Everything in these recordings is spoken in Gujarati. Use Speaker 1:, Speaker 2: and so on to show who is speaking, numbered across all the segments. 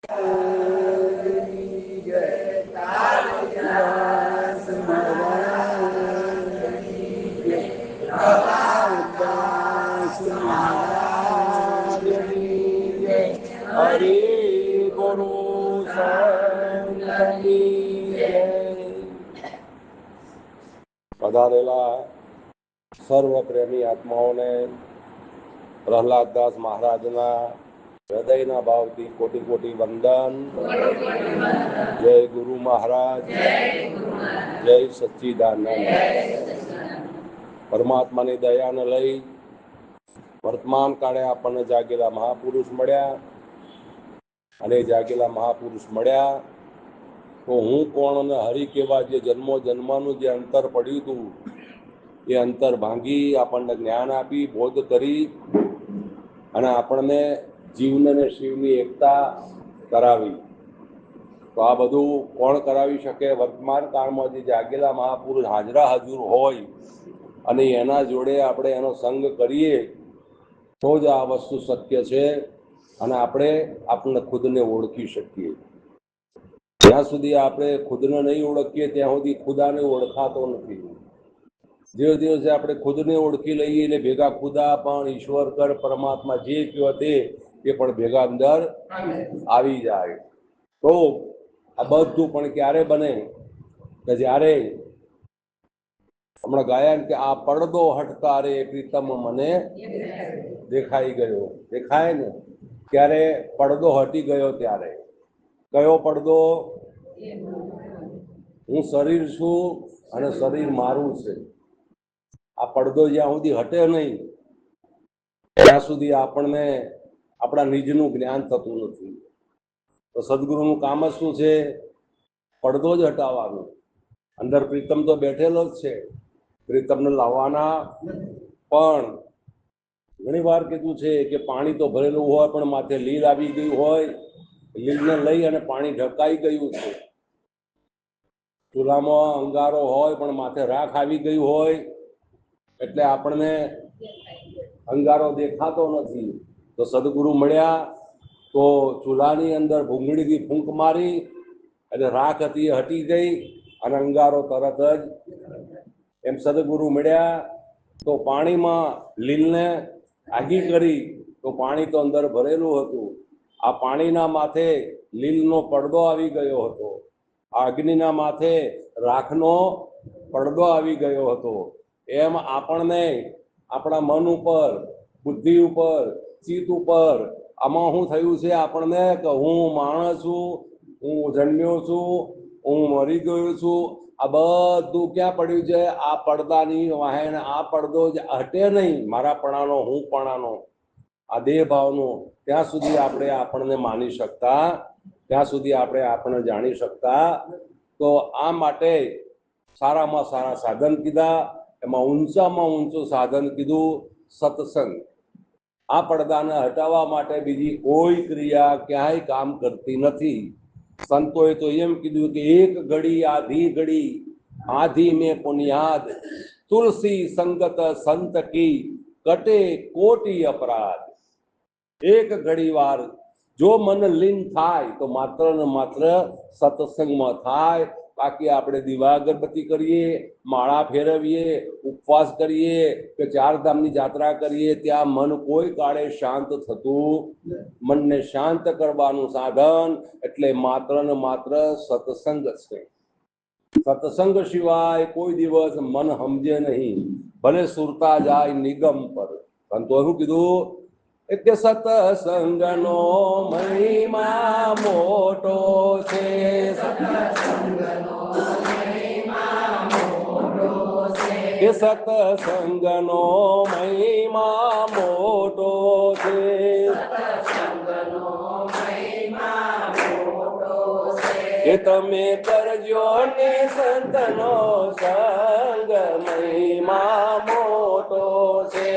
Speaker 1: હરિ ગુરુ સંતની પધારેલા સર્વ પ્રેમી આત્માઓને પ્રહલાદદાસ મહારાજના હૃદયના ભાવથી કોટી કોટી વંદન. જય ગુરુ મહારાજ, જય સચ્ચિદાનંદ. પરમાત્માની દયાને લઈ વર્તમાન કાળે આપણને જાગેલા મહાપુરુષ મળ્યા, અને જાગેલા મહાપુરુષ મળ્યા તો હું કોણ અને હરિ કેવા જે જન્મો જન્મનું જે અંતર પડ્યું હતું એ અંતર ભાંગી આપણને જ્ઞાન આપી, બોધ કરી અને આપણને જીવન અને શિવની એકતા કરાવી. તો આ બધું કોણ કરાવી શકે? વર્તમાન કાળમાં જે જાગેલા મહાપુરુષ હાજરા હજુર હોય અને એના જોડે આપણે એનો સંગ કરીએ તો જ આ વસ્તુ શક્ય છે અને આપણે ખુદને ઓળખી શકીએ. જ્યાં સુધી આપણે ખુદને નહીં ઓળખીએ ત્યાં સુધી ખુદાને ઓળખાતો નથી. જે દિવસે આપણે ખુદને ઓળખી લઈએ એટલે ભેગા ખુદા પણ, ઈશ્વર કર, પરમાત્મા જે કહેવાય તે પણ ભેગા અંદર આવી જાય. તો આ બધું પણ ક્યારે બને? કે જ્યારે હમણાં ગાયા કે આ પડદો હટકારે પ્રીતમ મને દેખાઈ ગયો. દેખાય ને ત્યારે પડદો હટી ગયો. ત્યારે કયો પડદો? હું શરીર છું અને શરીર મારું છે. આ પડદો જ્યાં સુધી હટે નહીં ત્યાં સુધી આપણને આપણા નિજનું જ્ઞાન થતું નથી. તો સદગુરુનું કામ જ શું છે? પડદો જ હટાવવાનો. અંદર પ્રીતમ તો બેઠેલો જ છે, પ્રીતમને લાવવાના. પણ ઘણી વાર કીધું છે કે પાણી તો ભરેલું હોય પણ માથે લીલ આવી ગઈ હોય, લીલને લઈ અને પાણી ઢકાઈ ગયું છે. ચૂલામાં અંગારો હોય પણ માથે રાખ આવી ગઈ હોય એટલે આપણને અંગારો દેખાતો નથી. તો સદગુરુ મળ્યા તો ચૂલાની અંદર ભૂંગળીથી ફૂંક મારી એટલે રાખ હતી એ હટી ગઈ અને અંગારો તરત જ. એમ સદગુરુ મળ્યા તો પાણીમાં લીલને આગી કરી તો પાણી તો અંદર ભરેલું હતું. આ પાણીના માથે લીલનો પડદો આવી ગયો હતો. આ અગ્નિના માથે રાખનો પડદો આવી ગયો હતો. એમ આપણને આપણા મન ઉપર, બુદ્ધિ ઉપર, ચિત્ત ઉપર આમાં શું થયું છે આપણને કે હું માણસ છું, હું જન્મ્યો છું, હું મરી ગયો છું. આ બધું ક્યાં પડ્યું છે? આ પડદાની વાહેણ. આ પડદો જ હટે નહીં મારાપણાનો, હું પણાનો, આ દેહ ભાવનો, ત્યાં સુધી આપણે આપણને માની શકતા, ત્યાં સુધી આપણે જાણી શકતા. તો આ માટે સારામાં સારા સાધન કીધા. એમાં ઊંચામાં ઊંચું સાધન કીધું સત્સંગ. આ પડદાને હટાવવા માટે બીજી કોઈ ક્રિયા ક્યાંય કામ કરતી નથી. સંતોએ તો એમ કીધું કે એક ઘડી આધી ઘડી આધી મેં પુનિયાદ, તુલસી સંગત સંત કી કટે કોટી અપરાધ. એક ઘડી વાર જો મન લીન થાય તો માત્ર ને માત્ર સત્સંગમાં થાય. બાકી આપણે દીવા અગરબત્તી કરીએ, માળા ફેરવીએ, ઉપવાસ કરીએ કે ચારધામની યાત્રા કરીએ, ત્યાં મન કોઈ કાળે શાંત થતું. મનને શાંત કરવાનું સાધન એટલે માત્ર ને માત્ર સત્સંગ છે. સત્સંગ સિવાય કોઈ દિવસ મન સમજે નહીં, ભલે સુરતા જાય નિગમ પર. સંતો શું કીધું કે સત્સંગનો મહિમા મોટો છે. કે સત્સંગનો મહિમા મોટો છે. કે તમે કરજો ને સંતનો સંગ, મહિમા મોટો છે.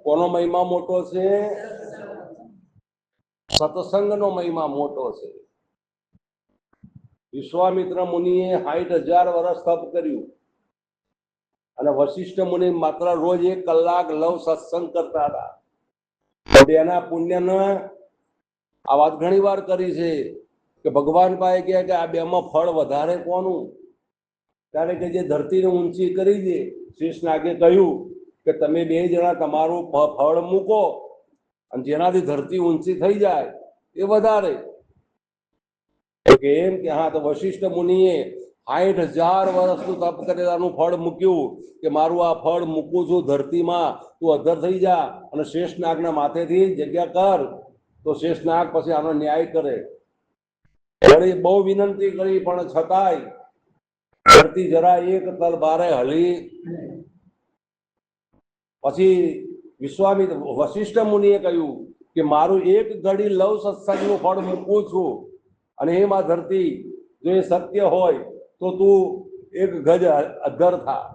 Speaker 1: કોનો મહિમા મોટો છે? સત્સંગનો મહિમા મોટો છે. વિશ્વામિત્ર મુનિએ 60,000 વર્ષ તપ કર્યું અને વશિષ્ઠ મુનિ માત્ર રોજ 1 કલાક લવ સત્સંગ કરતા હતા. એના પુણ્યને આ વાત ઘણી વાર કરી છે કે ભગવાન પાસે કહે કે આ બેમાં ફળ વધારે કોનું? ત્યારે કે જે ધરતીને ઊંચી કરી દે. શેષનાગે કહ્યું કે તમે 2 જણા તમારું ફળ મૂકો અને જેનાથી ધરતી ઊંચી થઈ જાય એ વધારે. એમ કે હા, તો વશિષ્ઠ મુનિએ 60,000 વર્ષનું તપ કરેલાનું ફળ મૂક્યું કે મારું આ ફળ મૂકું છું ધરતીમાં, તું અધર થઈ જા અને શેષનાગના માથેથી જગ્યા કર. તો શેષનાગ પછી આનો ન્યાય કરે. વળી બહુ વિનંતી કરી પણ છતાંય ધરતી જરા 1 તલ ભારે હલી. પછી વિશ્વામિત્ર વશિષ્ઠ મુનિએ કહ્યું કે મારું 1 ઘડી લવ સત્સંગનું ફળ મૂકું છું અને એમાં ધરતી જો એ સત્ય હોય તો તું 1 ગજ અધર થા.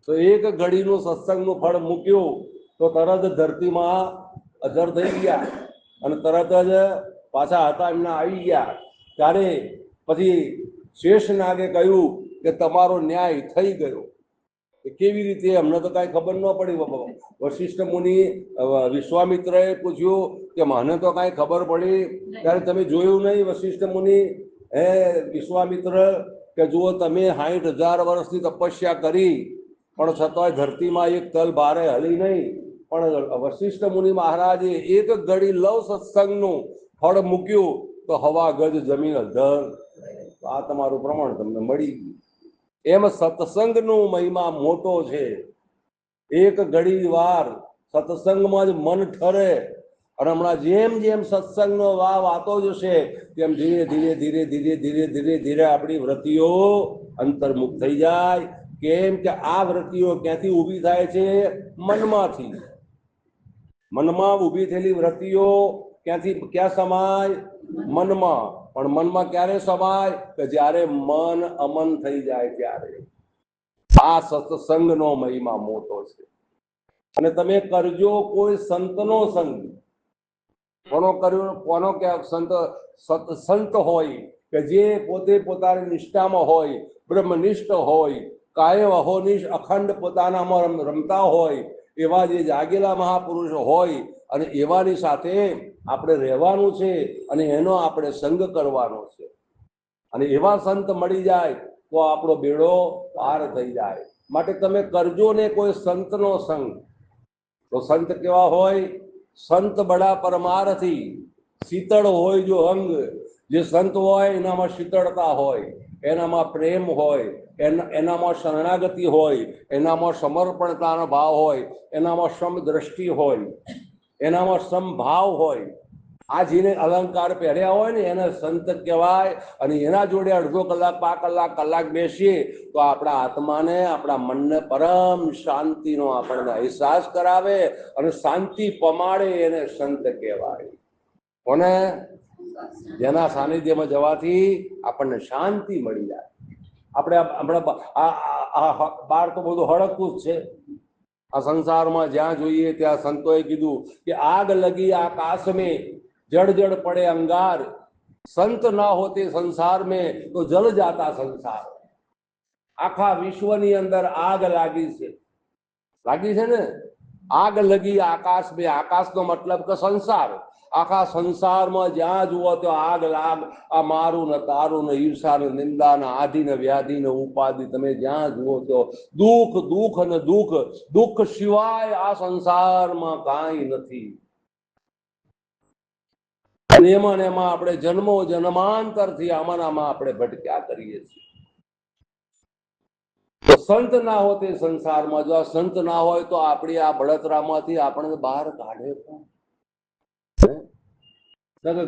Speaker 1: તો 1 ઘડીનું સત્સંગનું ફળ મૂક્યું તો તરત ધરતીમાં અધર થઈ ગયા અને તરત જ પાછા હતા એમના આવી ગયા. ત્યારે પછી શેષનાગે કહ્યું કે તમારો ન્યાય થઈ ગયો. કેવી રીતે? અમને તો કાંઈ ખબર ન પડી. વશિષ્ઠ મુનિ વિશ્વામિત્રએ પૂછ્યું કે મને તો કાંઈ ખબર પડી. ત્યારે તમે જોયું નહીં વશિષ્ઠ મુનિ? હે વિશ્વામિત્ર, કે જુઓ તમે 60,000 વર્ષની તપસ્યા કરી પણ છતાંય ધરતીમાં 1 તલ ભારે હલી નહીં. પણ વશિષ્ઠ મુનિ મહારાજે 1 ઘડી લવ સત્સંગનું ફળ મૂક્યું તો હવા ગજ જમીન અધર. આ તમારું પ્રમાણ તમને મળી ગયું. એમ સત્સંગનો મહિમા મોટો છે. 1 ઘડી વાર સત્સંગમાં જ મન ઠરે અને હમણાં જેમ જેમ સત્સંગનો વાતો જશે તેમ ધીરે ધીરે ધીરે ધીરે ધીરે ધીરે ધીરે આપણી વૃત્તિઓ અંતર્મુખ થઈ જાય. કેમ કે આ વૃત્તિઓ ક્યાંથી ઊભી થાય છે? મનમાંથી. મનમાં ઊભી થયેલી વૃત્તિઓ ક્યાં સમાય? મનમાં. પણ મનમાં ક્યારે સમાય? કે જ્યારે મન અમન થઈ જાય ત્યારે. આ સત્સંગનો મહિમા મોટો છે. અને તમે કરજો કોઈ સંતનો સંગ. કોનો કર્યો? કોનો? કે સંત હોય કે જે પોતે પોતાની નિષ્ઠામાં હોય, બ્રહ્મનિષ્ઠ હોય, કાયમ અહોનિશ અખંડ પોતાનામાં રમતા હોય, એવા જે જાગેલા મહાપુરુષો હોય અને એવાની સાથે આપણે રહેવાનું છે અને એનો આપણે સંગ કરવાનો છે. અને એવા સંત મળી જાય તો આપણો બેડો પાર થઈ જાય. માટે તમે કરજો ને કોઈ સંતનો સંગ. તો સંત કેવા હોય? સંત બડા પરમારથી, શીતળ હોય જો અંગ. જે સંત હોય એનામાં શીતળતા હોય, એનામાં પ્રેમ હોય, એનામાં શરણાગતિ હોય, એનામાં સમર્પણતાનો ભાવ હોય, એનામાં સમદ્રષ્ટિ હોય, એનામાં સમભાવ હોય. આ જેને અલંકાર પહેર્યા હોય ને એને સંત કહેવાય. અને એના જોડે અડધો કલાક, 5 કલાક બેસીએ તો આપણા આત્માને, આપણા મનને પરમ શાંતિનો આપણને અહેસાસ કરાવે અને શાંતિ પમાડે. એને સંત કહેવાય. કોને? જેના સાનિધ્યમાં જવાથી આપણને શાંતિ મળી જાય. આપણે હમણાં બહાર તો બધું હળકતું જ છે. આ સંસારમાં જ્યાં જોઈએ ત્યાં સંતોએ કીધું કે આગ લગી આકાશ में जड़ जड़ पड़े अंगार, संत ना होते संसार में तो जल जाता संसार. આખા વિશ્વની અંદર આગ લાગી છે ને? આગ લગી આકાશ में. આકાશનો મતલબ કે સંસાર. આખા સંસારમાં જ્યાં જુઓ તો આગ લાગ. આ મારું ને તારું ને ઈર્ષા ને નિંદા ને આધિ ને વ્યાધિ ને ઉપાધિ. તમે જ્યાં જુઓ તો દુઃખ દુઃખ અને દુઃખ. દુઃખ સિવાય આ સંસારમાં કાંઈ નથી. એમાં આપણે જન્મો જન્માંતરથી આમાં આપણે ભટક્યા કરીએ છીએ. તો સંત ના હોય તે સંસારમાં. જો આ સંત ના હોય તો આપણી આ બળતરામાંથી આપણને બહાર કાઢે.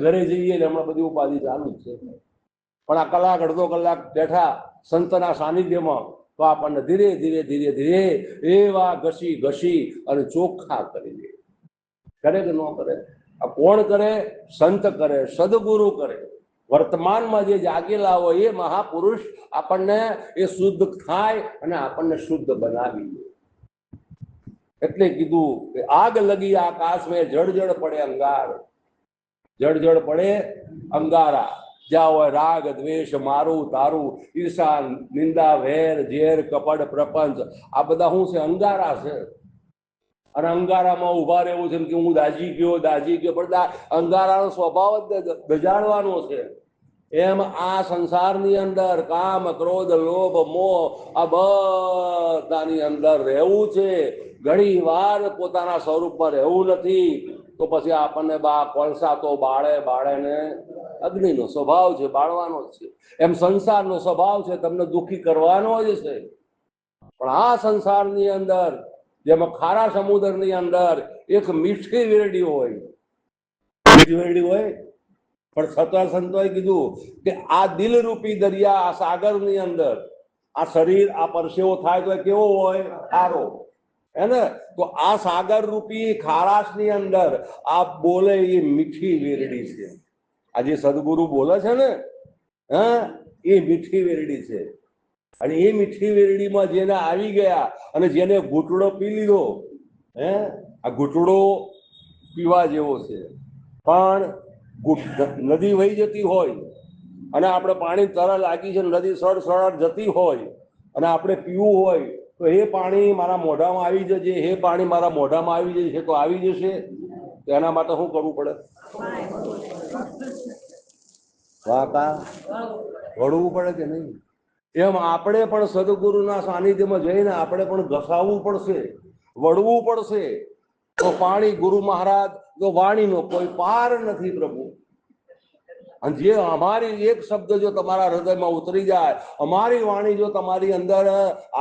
Speaker 1: ઘરે જઈએ એટલે હમણાં બધી ઉપાધિ ચાલુ જ છે. પણ આ કલાક, અડધો કલાક બેઠા સંતના સાનિધ્યમાં તો આપણને ધીરે ધીરે ધીરે ધીરે એવા ઘસી ઘસી અને ચોખ્ખા કરી દે. કરે કે ન કરે? આ કોણ કરે? સંત કરે, સદગુરુ કરે. વર્તમાનમાં જે જાગેલા હોય એ મહાપુરુષ આપણને એ શુદ્ધ થાય અને આપણને શુદ્ધ બનાવી દે. એટલે કીધું કે આગ લગી આકાશ મેં, જડ જડ પડે અંગાર. જડ જડ પડે અંગારા. જ્યાં હોય રાગ દ્વેષ મારું તારું ઈર્ષા નિંદા વેર ઝેર કપટ પ્રપંચ, આ બધા શું છે? અંગારા છે. અને અંગારામાં ઉભા રહેવું છે કે હું દાજી ગયો પણ અંગારાનો સ્વભાવ જ દજાડવાનો છે. એમ આ સંસારની અંદર કામ ક્રોધ લોભ મોહ આ બધાની અંદર રહેવું છે. ઘણી વાર પોતાના સ્વરૂપમાં રહેવું નથી તો પછી આપણને કોલસા તો બાળે ને અગ્નિનો સ્વભાવ છે, બાળવાનો જ છે. એમ સંસારનો સ્વભાવ છે, તમને દુઃખી કરવાનો જ છે. પણ આ સંસારની અંદર જેમાં ખારા સમુદ્રની અંદર એક મીઠી વેરડી હોય, પણ છતાં સંતોએ કીધું કે આ દિલરૂપી દરિયા, આ સાગરની અંદર આ શરીર આ પરસેવો થાય તો કેવો હોય? ખારો. હે ને? તો આ સાગર રૂપી ખારાશની અંદર આ બોલે એ મીઠી વેરડી છે. આ જે સદગુરુ બોલે છે ને, એ મીઠી વેરડી છે. અને એ મીઠી વેરડીમાં જેને આવી ગયા અને જેને ઘૂંટડો પી લીધો, આ ઘૂંટડો પીવા જેવો છે. પણ નદી વહી જતી હોય અને આપણે પાણી તરસ લાગી છે, નદી સળ જતી હોય અને આપણે પીવું હોય તો એ પાણી મારા મોઢામાં આવી જશે, એ પાણી મારા મોઢામાં આવી જશે તો આવી જશે. તો એના માટે શું કરવું પડે? વળવું પડે કે નહીં? એમ આપણે પણ સદગુરુના સાનિધ્યમાં જઈને આપણે પણ ઘસાવવું પડશે, વળવું પડશે. તો પાણી ગુરુ મહારાજ તો વાણીનો કોઈ પાર નથી પ્રભુ. અને જે અમારી એક શબ્દ જો તમારા હૃદયમાં ઉતરી જાય, અમારી વાણી જો તમારી અંદર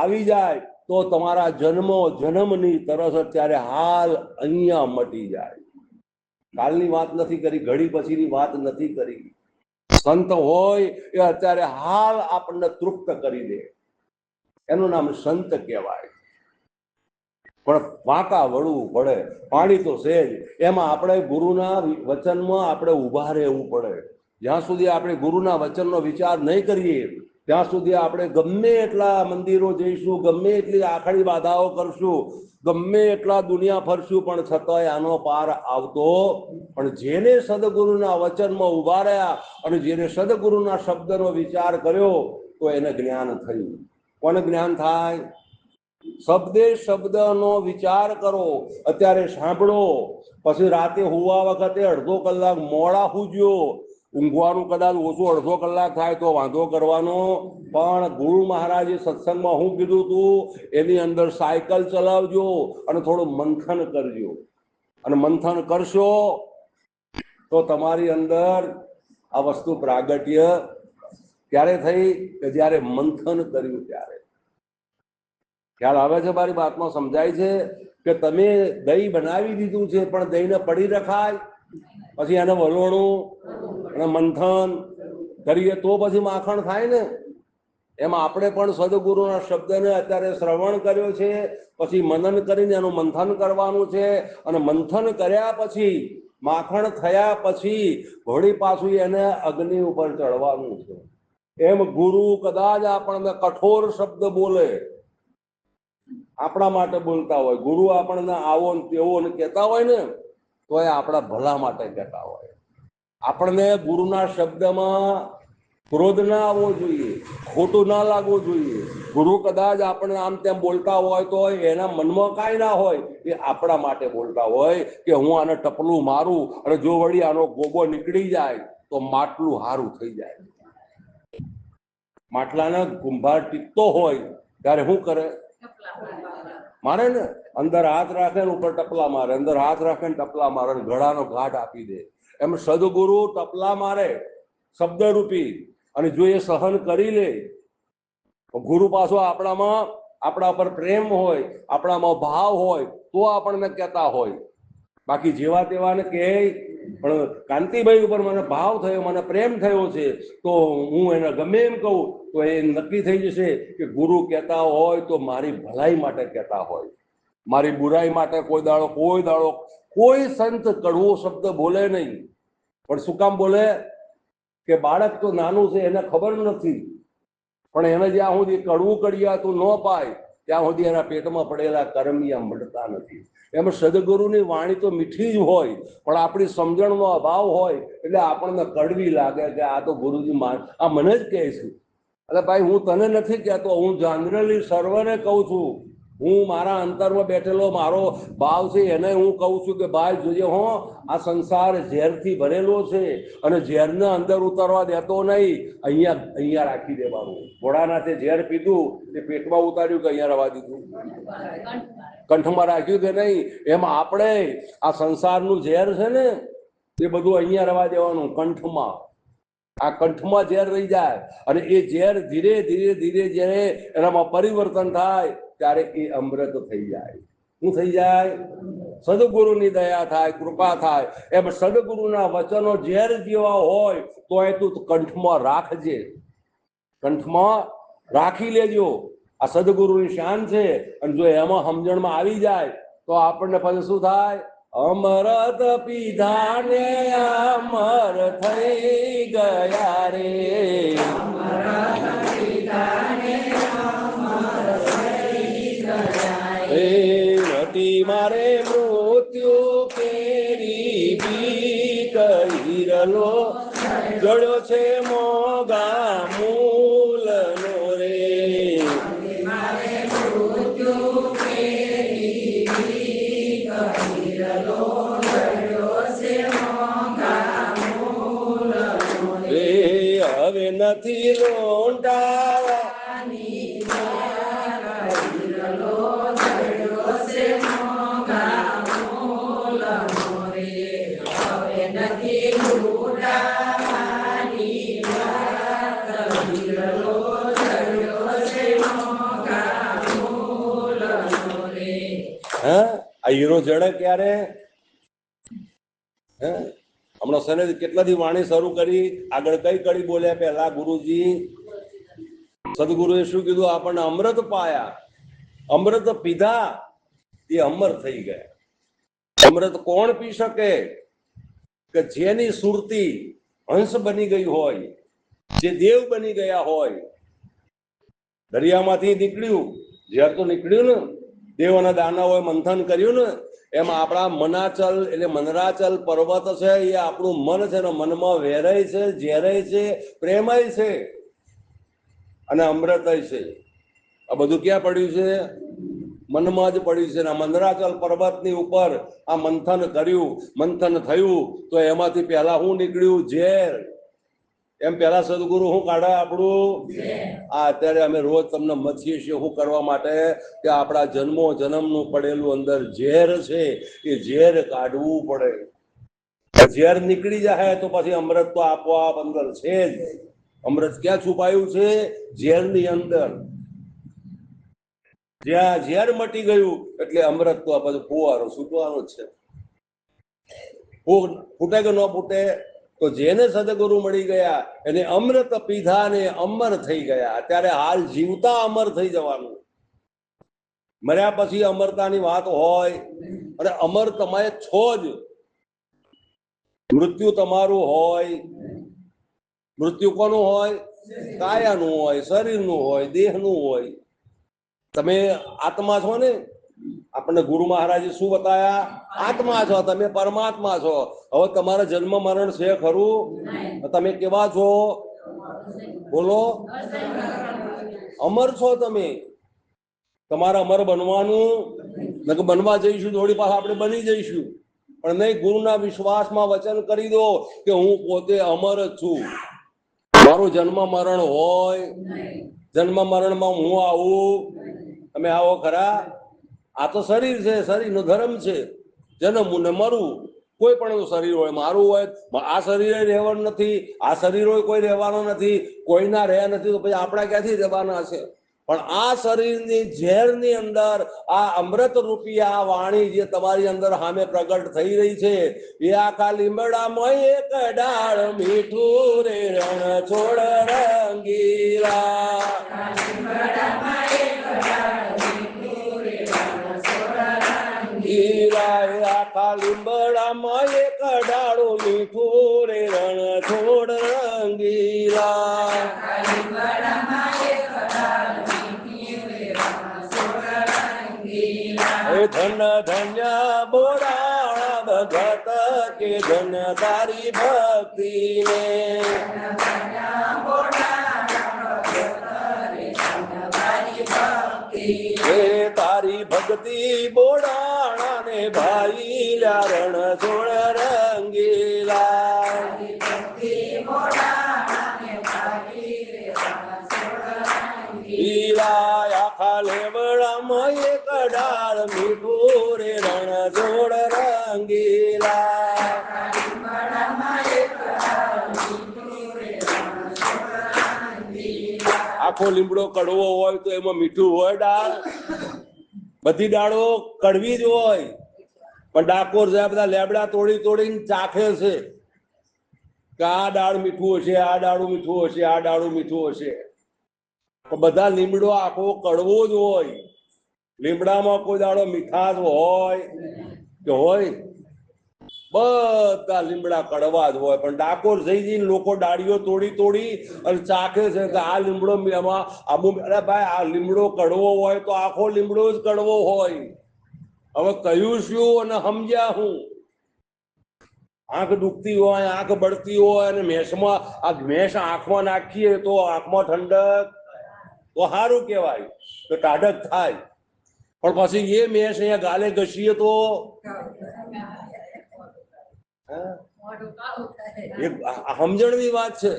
Speaker 1: આવી જાય તો તમારા જન્મની તરસ અત્યારે હાલ અહીંયા મટી જાય. કાલની વાત નથી કરી, ઘડી પછીની વાત નથી કરી. સંત હોય એ અત્યારે હાલ આપણને તૃપ્ત કરી દે, એનું નામ સંત કહેવાય. પણ વાંકા વળવું પડે, પાણી તો છે જ. એમાં આપણે ગુરુના વચનમાં આપણે ઉભા રહેવું પડે. જ્યાં સુધી આપણે ગુરુના વચનનો વિચાર નહીં કરીએ ત્યાં સુધી આપણે ગમે એટલા મંદિરો જઈશું, ગમે એટલી આખડી બાધાઓ કરશું, ગમે એટલા દુનિયા ફરશું, પણ છતાંય આનો પાર આવતો. પણ જેને સદગુરુના વચનમાં ઉભા રહ્યા અને જેને સદગુરુના શબ્દનો વિચાર કર્યો તો એને જ્ઞાન થયું. કોને જ્ઞાન થાય? શબ્દનો વિચાર કરો, અત્યારે સાંભળો, પછી રાતે હુવા વખતે અડધો કલાક મોડા હુજો. ઊંઘવાનું કદાચ ઓછું અડધો કલાક થાય તો વાંધો કરવાનો, પણ ગુરુ મહારાજે સત્સંગમાં શું કીધું તું એની અંદર સાયકલ ચલાવજો અને થોડું મંથન કરજો. અને મંથન કરશો તો તમારી અંદર આ વસ્તુ પ્રાગટ્ય ક્યારે થઈ? કે જ્યારે મંથન કર્યું ત્યારે. ખ્યાલ આવે છે? મારી વાતમાં સમજાય છે? કે તમે દહીં બનાવી દીધું છે પણ દહીંને પડી રખાય, પછી એને વલોણું અને મંથન કરીએ તો પછી માખણ થાય ને. એમ આપણે પણ સદગુરુના શબ્દને અત્યારે શ્રવણ કર્યો છે, પછી મનન કરીને એનું મંથન કરવાનું છે. અને મંથન કર્યા પછી માખણ થયા પછી વળી પાછું એને અગ્નિ ઉપર ચડવાનું છે. એમ ગુરુ કદાચ આપણને કઠોર શબ્દ બોલે, આપણા માટે બોલતા હોય, ગુરુ આપણને આવો ને તેવો ને કહેતા હોય ને તો એ આપણા ભલા માટે કહેતા હોય. આપણને ગુરુના શબ્દમાં ક્રોધ ના આવવો જોઈએ, ખોટું ના લાગવું જોઈએ. ગુરુ કદાચ આપણે આમ તેમ બોલતા હોય તો એના મનમાં કાંઈ ના હોય, એ આપણા માટે બોલતા હોય કે હું આને ટપલું મારું અને જો વળી આનો ગોબો નીકળી જાય તો માટલું હારું થઈ જાય. માટલાને કુંભાર ટીકતો હોય ત્યારે શું કરે? મારે ને અંદર હાથ રાખે ને ઉપર ટપલા મારે, અંદર હાથ રાખે ને ટપલા મારે, ગળાનો ઘાટ આપી દે. એમ સદગુરુ ટપલા મારે શબ્દરૂપી, અને જો એ સહન કરી લે, ગુરુ પાછો આપણા પર પ્રેમ હોય, આપણામાં ભાવ હોય તો આપણને કહેતા હોય. બાકી જેવા તેવાને કહે પણ કાંતિભાઈ ઉપર મને ભાવ થયો, મને પ્રેમ થયો છે તો હું એને ગમે એમ કહું તો એ નક્કી થઈ જશે કે ગુરુ કહેતા હોય તો મારી ભલાઈ માટે કહેતા હોય, મારી બુરાઈ માટે કોઈ દાડો કોઈ સંત કડવો શબ્દ બોલે નહીં. પણ શું કામ બોલે? કે બાળક તો નાનું છે, એને ખબર નથી, પણ એને જ્યાં સુધી કડવું કડિયાતું ન પાય ત્યાં સુધી એના પેટમાં પડેલા કર્મિયા મળતા નથી. એમ સદગુરુની વાણી તો મીઠી જ હોય, પણ આપણી સમજણનો અભાવ હોય એટલે આપણને કડવી લાગે કે આ તો ગુરુજી આ મને જ કહે છે. એટલે ભાઈ હું તને નથી કહેતો, હું જનરલી સર્વને કહું છું. હું મારા અંતરમાં બેઠેલો મારો ભાવ છે એને હું કહું છું કે ભાઈ જોજે હો, આ સંસાર ઝેરથી ભરેલો છે અને ઝેરને અંદર ઉતરવા દેતો નહીં. અહીંયા રાખી દેવાનું. ભોળાનાથે ઝેર પીધું તે પેટમાં ઉતાર્યું કે અહીંયા રવા દીધું? કંઠમાં રાખ્યું કે નહીં? એમ આપણે આ સંસારનું ઝેર છે ને એ બધું અહીંયા રવા દેવાનું, કંઠમાં. આ કંઠમાં ઝેર રહી જાય અને એ ઝેર ધીરે ધીરે ધીરે જ્યારે એનામાં પરિવર્તન થાય ત્યારે એ અમૃત થઈ જાય. શું થઈ જાય? સદગુરુની દયા થાય, કૃપા થાય. એમ સદગુરુના વચનો ઝેર જેવા હોય તો એ તું કંઠમાં રાખજે, કંઠમાં રાખી લેજો. આ સદગુરુની શાન છે. અને જો એમાં સમજણમાં આવી જાય તો આપણને પછી શું થાય? અમૃત પીધા ને અમર થઈ ગયા રે, નટી મારે મૃત્યુ કેરી બી કહી રલો, જડ્યો છે મોગા મૂલ નો રે. હવે નથી લોંટાવાની આ હીરો જડે ક્યારે? હમણાં સને કેટલાથી વાણી શરૂ કરી, આગળ કઈ કડી બોલ્યા પહેલા ગુરુજી? સદગુરુએ શું કીધું? આપણને અમૃત પાયા, અમૃત પીધા, એ અમર થઈ ગયા. અમૃત કોણ પી શકે? કે જેની સુરતી હંસ બની ગઈ હોય, જે દેવ બની ગયા હોય. દરિયામાંથી નીકળ્યું ઝેર તો નીકળ્યું ને, દેવ અને દાનવોએ મંથન કર્યું ને, એમ આપણા મનાચલ એટલે મનરાચલ પર્વત છે એ આપણું મન છે ને, મનમાં વેરાય છે, ઝેરાય છે, પ્રેમાય છે અને અમૃતય છે. આ બધું ક્યાં પડ્યું છે? મનમાં જ પડ્યું છે. મનરાચલ પર્વતની ઉપર આ મંથન કર્યું, મંથન થયું તો એમાંથી પહેલા શું નીકળ્યું? ઝેર. એમ પેલા સદગુરુ શું કાઢે આપણું? આ અત્યારે અમે રોજ તમને મથીએ છીએ શું કરવા માટે? કે આપણા જન્મો જન્મનું પડેલું અંદર ઝેર છે એ ઝેર કાઢવું પડે. ઝેર નીકળી જાય તો પછી અમૃત તો આપોઆપ અંદર છે જ. અમૃત ક્યાં છુપાયું છે? ઝેરની અંદર. જ્યાં ઝેર મટી ગયું એટલે અમૃત તો પછી ફુવારો છૂટવાનો જ છે. ફૂટે કે ન ફૂટે? તો જેને સદગુરુ મળી ગયા એને અમૃત પીધા ને અમર થઈ ગયા. અત્યારે હાલ જીવતા અમર થઈ જવાનું. મર્યા પછી અમરતાની વાત હોય અને અમર તમે છો જ. મૃત્યુ તમારું હોય. મૃત્યુ કોનું હોય? કાયાનું હોય, શરીરનું હોય, દેહનું હોય. તમે આત્મા છો ને? આપણને ગુરુ મહારાજે શું બતાયા? આત્મા છો, તમે પરમાત્મા છો. હવે તમારે જન્મ મરણ છે ખરું? તમે કેવા છો? બોલો. અમર છો તમે. તમારે અમર બનવાનું બનવા જઈશું થોડી પાસે આપણે બની જઈશું, પણ નહીં. ગુરુના વિશ્વાસમાં વચન કરી દો કે હું પોતે અમર જ છું. મારું જન્મ મરણ હોય, જન્મ મરણમાં હું આવું? તમે આવો ખરા? આ તો શરીર છે, શરીરનો ધર્મ છે. જન્મવું ને મરવું. કોઈ પણ શરીર હોય, મારું હોય, આ શરીરે રહેવાનું નથી, આ શરીર હોય કોઈ રહેવાનો નથી, કોઈના રહ્યા નથી તો પછી આપણા ક્યાંથી રહેવાના છે? પણ આ શરીરની ઝેરની અંદર આ અમૃત રૂપી આ વાણી જે તમારી અંદર સામે પ્રગટ થઈ રહી છે એ આખા લીમડામાં એક ડાળ મીઠું રે રણ છોડ રંગીલા. આખા લીમડામાં એક ડાળો મીઠું રે રણ છોડ રંગીલા. ધન ધન્ય બોડાણા ભગત કે ધન્ય તારી ભક્તિ ને તારી ભક્તિ બોડાણા ને ભાઈ રણ છોડ રંગીલા આખા લેવડામાં એક ડાળ મીઠું રે રણ છોડ રંગીલા આખો લીમડો કડવો હોય તો એમાં મીઠું હોય ડાળ બધી ડાળો કડવી જ હોય પણ ડાકોર છે બધા લેબડા તોડી તોડીને ચાખે છે કે આ ડાળ મીઠું હશે આ ડાળું મીઠું હશે આ ડાળું મીઠું હશે બધા લીમડો આખો કડવો જ હોય લીમડામાં કોઈ દાડો મીઠાશ હોય કે હોય બધા લીમડા કડવા જ હોય પણ ડાકોર જઈ જઈને લોકો ડાળીઓ તોડી તોડી અને ચાખે છે કે આ લીમડો એમાં અરે ભાઈ આ લીમડો કડવો હોય તો આખો લીમડો જ કડવો હોય હવે કહ્યું શું અને સમજ્યા હું આંખ દુખતી હોય આંખ બળતી હોય અને મેષમાં આ મેષ આંખમાં નાખીએ તો આંખમાં ઠંડક તો સારું કહેવાય તો ટાઢક થાય પણ પછી એ મેષ અહીંયા ગાલે ઘસીએ તો સમજણની વાત છે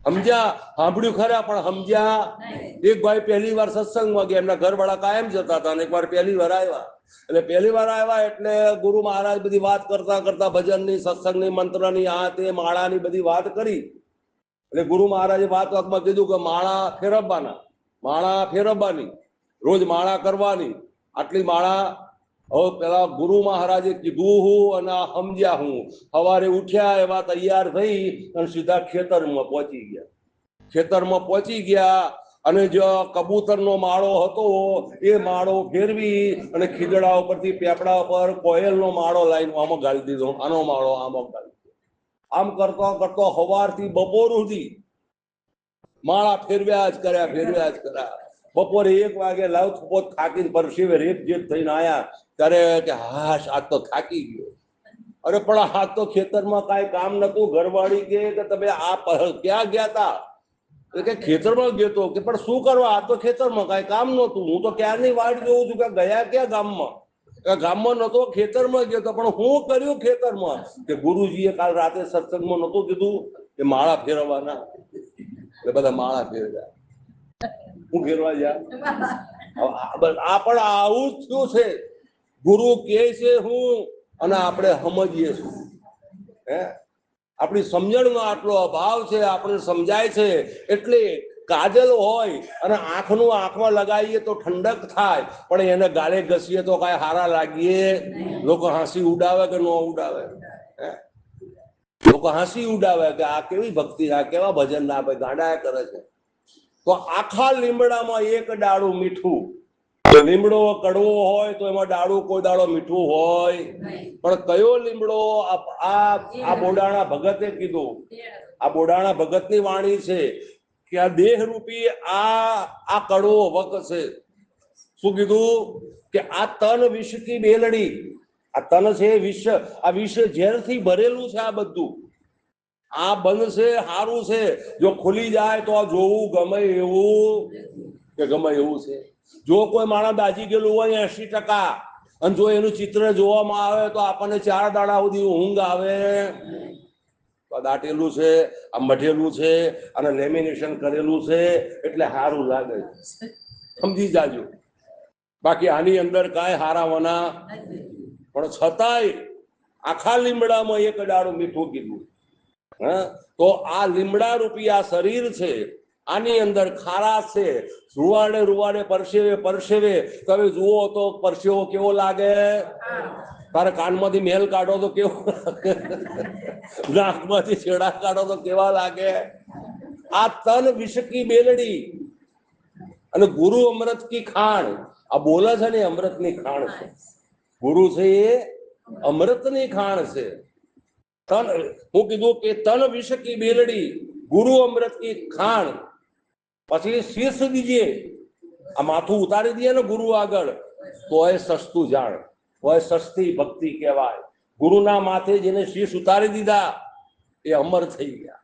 Speaker 1: સમજ્યા સાંભળ્યું ખરા પણ સમજ્યા એક ભાઈ પહેલી વાર સત્સંગમાં ગયા એમના ઘરવાળા કાયમ જતા હતા અને એક વાર પહેલી વાર આવ્યા એટલે પહેલી વાર આવ્યા એટલે ગુરુ મહારાજ બધી વાત કરતા કરતા ભજનની સત્સંગની મંત્રની આ તે માળાની બધી વાત કરી એટલે ગુરુ મહારાજે વાતમાં કીધું કે માળા ફેરવવાની રોજ માળા કરવાની આટલી માળા હવે પેલા ગુરુ મહારાજે કીધું હું અને સમજ્યા હું સવારે ઉઠ્યા એવા તૈયાર થઈ અને સીધા ખેતરમાં પહોંચી ગયા અને જો કબૂતરનો માળો હતો એ માળો ફેરવી અને ખીજડા ઉપરથી પેપડા પર કોયલનો માળો લાવીને આમાં ગાળી દીધો આનો માળો આમાં ગાળી દીધો આમ કરતો કરતો સવારથી બપોર સુધી માળા ફેરવ્યા જ કર્યા બપોરે 1 વાગે લાવ પોત થાકીને પરસીવે રેપ જેપ થઈને આયા ત્યારે કે હાશ આજ તો થાકી ગયો અરે પણ આ તો ખેતરમાં કાંઈ કામ નતું ઘરવાળી કે તમે આ ક્યાં ગયા તા કે ખેતરમાં ગયો તો કે પણ શું કરવા આ તો ખેતરમાં કાંઈ કામ નતું હું તો ક્યારની વાટ જોઉં છું કે ગયા ક્યાં ગામમાં નતો ખેતરમાં ગયો તો પણ હું કર્યું ખેતરમાં કે ગુરુજીએ કાલ રાતે સત્સંગમાં નતું કીધું કે માળા ફેરવવાના એટલે બધા માળા ફેરવ્યા હું ફેરવા જા આ પણ આવું જ શું છે ગુરુ કે છે હું અને આપણે સમજીએ છું હે આપણી સમજણનો આટલો અભાવ છે આપણે સમજાય છે એટલે કાજલ હોય અને આંખમાં લગાવીએ તો ઠંડક થાય પણ એને ગાળે ઘસીએ તો કાંઈ હારા લાગીએ લોકો હાંસી ઉડાવે કે ન ઉડાવે લોકો હાંસી ઉડાવે કે આ કેવી ભક્તિ આ કેવા ભજન ના ભાઈ ગાંડા કરે છે તો આખા લીમડામાં એક ડાળું મીઠું લીમડો કડવો હોય તો એમાં ડાળું કોઈ દાડો મીઠું હોય પણ કયો લીમડો આ બોડાણા ભગતે કીધું આ બોડાણા ભગતની વાણી છે કે આ દેહ રૂપી આ કડવો વક છે શું કીધું કે આ તન વિષ કી બેલડી આ તન છે વિષ આ વિષ ઝેરથી ભરેલું છે આ બધું આ બંધ છે સારું છે જો ખુલી જાય તો આ જોવું ગમે એવું છે જો કોઈ માણસ દાજી ગયેલું હોય 80% અને જો એનું ચિત્ર જોવામાં આવે તો આપણને 4 દાડા સુધી ઊંઘ આવે દાટેલું છે આ મઢેલું છે અને લેમિનેશન કરેલું છે એટલે સારું લાગે સમજી જાજો બાકી આની અંદર કાંઈ હારાવાના પણ છતાંય આખા લીમડામાં એક ડાળું મીઠું કીધું તો આ લીમડા રૂપી આ શરીર છે આની અંદર ખારાશ છે રૂવાડે પરસેવે તમે જુઓ તો પરસેવો કેવો લાગે તારે કાનમાંથી મેલ કાઢો તો કેવો નાકમાંથી છેડા કાઢો તો કેવા લાગે આ તન વિષ કી બેલડી અને ગુરુ અમૃત કી ખાણ આ બોલે છે ને અમૃતની ખાણ છે ગુરુ છે એ અમૃતની ખાણ છે તન હું કીધું કે તન વિષ કી બેલડી ગુરુ અમૃત કી ખાણ પછી શીર્ષ દીજે આ માથું ઉતારી દઈએ ને ગુરુ આગળ તોય સસ્તું જાણ, તોય સસ્તી ભક્તિ કહેવાય. ગુરુના માથે જેને શીશ ઉતારી દીધા એ અમર થઈ ગયા.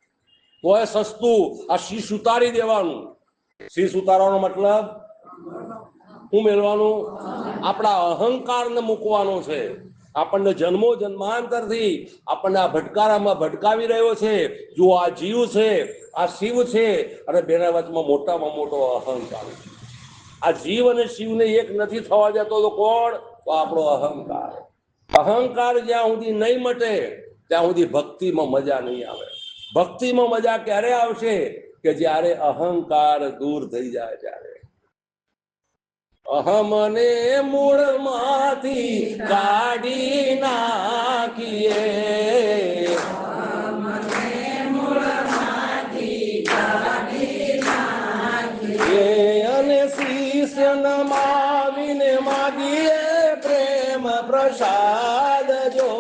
Speaker 1: તોય સસ્તું આ શીશ ઉતારી દેવાનું. શીશ ઉતારવાનો મતલબ શું મેળવાનું? આપણા અહંકારને મૂકવાનો છે. આપણને જન્મો જન્માંતરથી આપણને આ ભટકારામાં ભટકાવી રહ્યો છે. જો આ જીવ છે, આ શિવ છે, અને બેના વચમાં મોટામાં મોટો અહંકાર. આ જીવ અને શિવને એક નથી થવા દેતો તો કોણ? તો આપણો અહંકાર. અહંકાર જ્યાં સુધી નહીં મટે ત્યાં સુધી ભક્તિમાં મજા નહીં આવે. ભક્તિમાં મજા ક્યારે આવશે? કે જ્યારે અહંકાર દૂર થઈ જાય ત્યારે. અહમને મૂળમાંથી કાઢી નાખીએ, અને શીશ નમાવીને માગીએ પ્રેમ પ્રસાદ જો.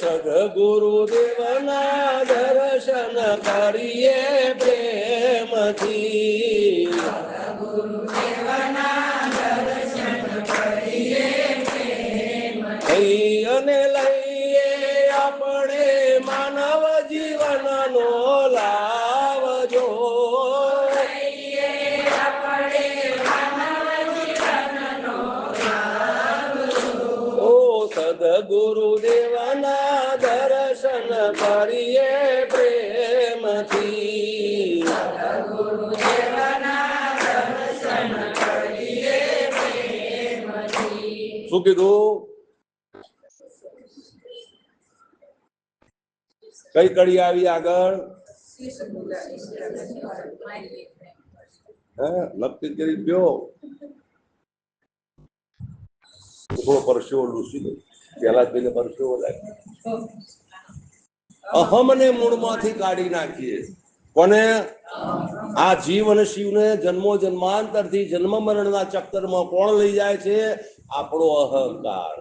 Speaker 1: સદગુરુદેવના દર્શન કરીએ પ્રેમથી, અને લઈએ આપણે માનવ જીવનનો લાભ જો. સદગુરુદેવના દર્શન કરીએ પ્રેમથી, શું કીધું? કઈ કડી આવી આગળ? નક્કી કરી ગયો. પરસેવો લૂસી દો પેલા જ પરસેવો લાગે. અહમને મૂળમાંથી કાઢી નાખીએ. કોને? આ જીવ અને શિવને જન્મો જન્માંતરથી જન્મ મરણના ચક્કરમાં કોણ લઈ જાય છે? આપણો અહંકાર.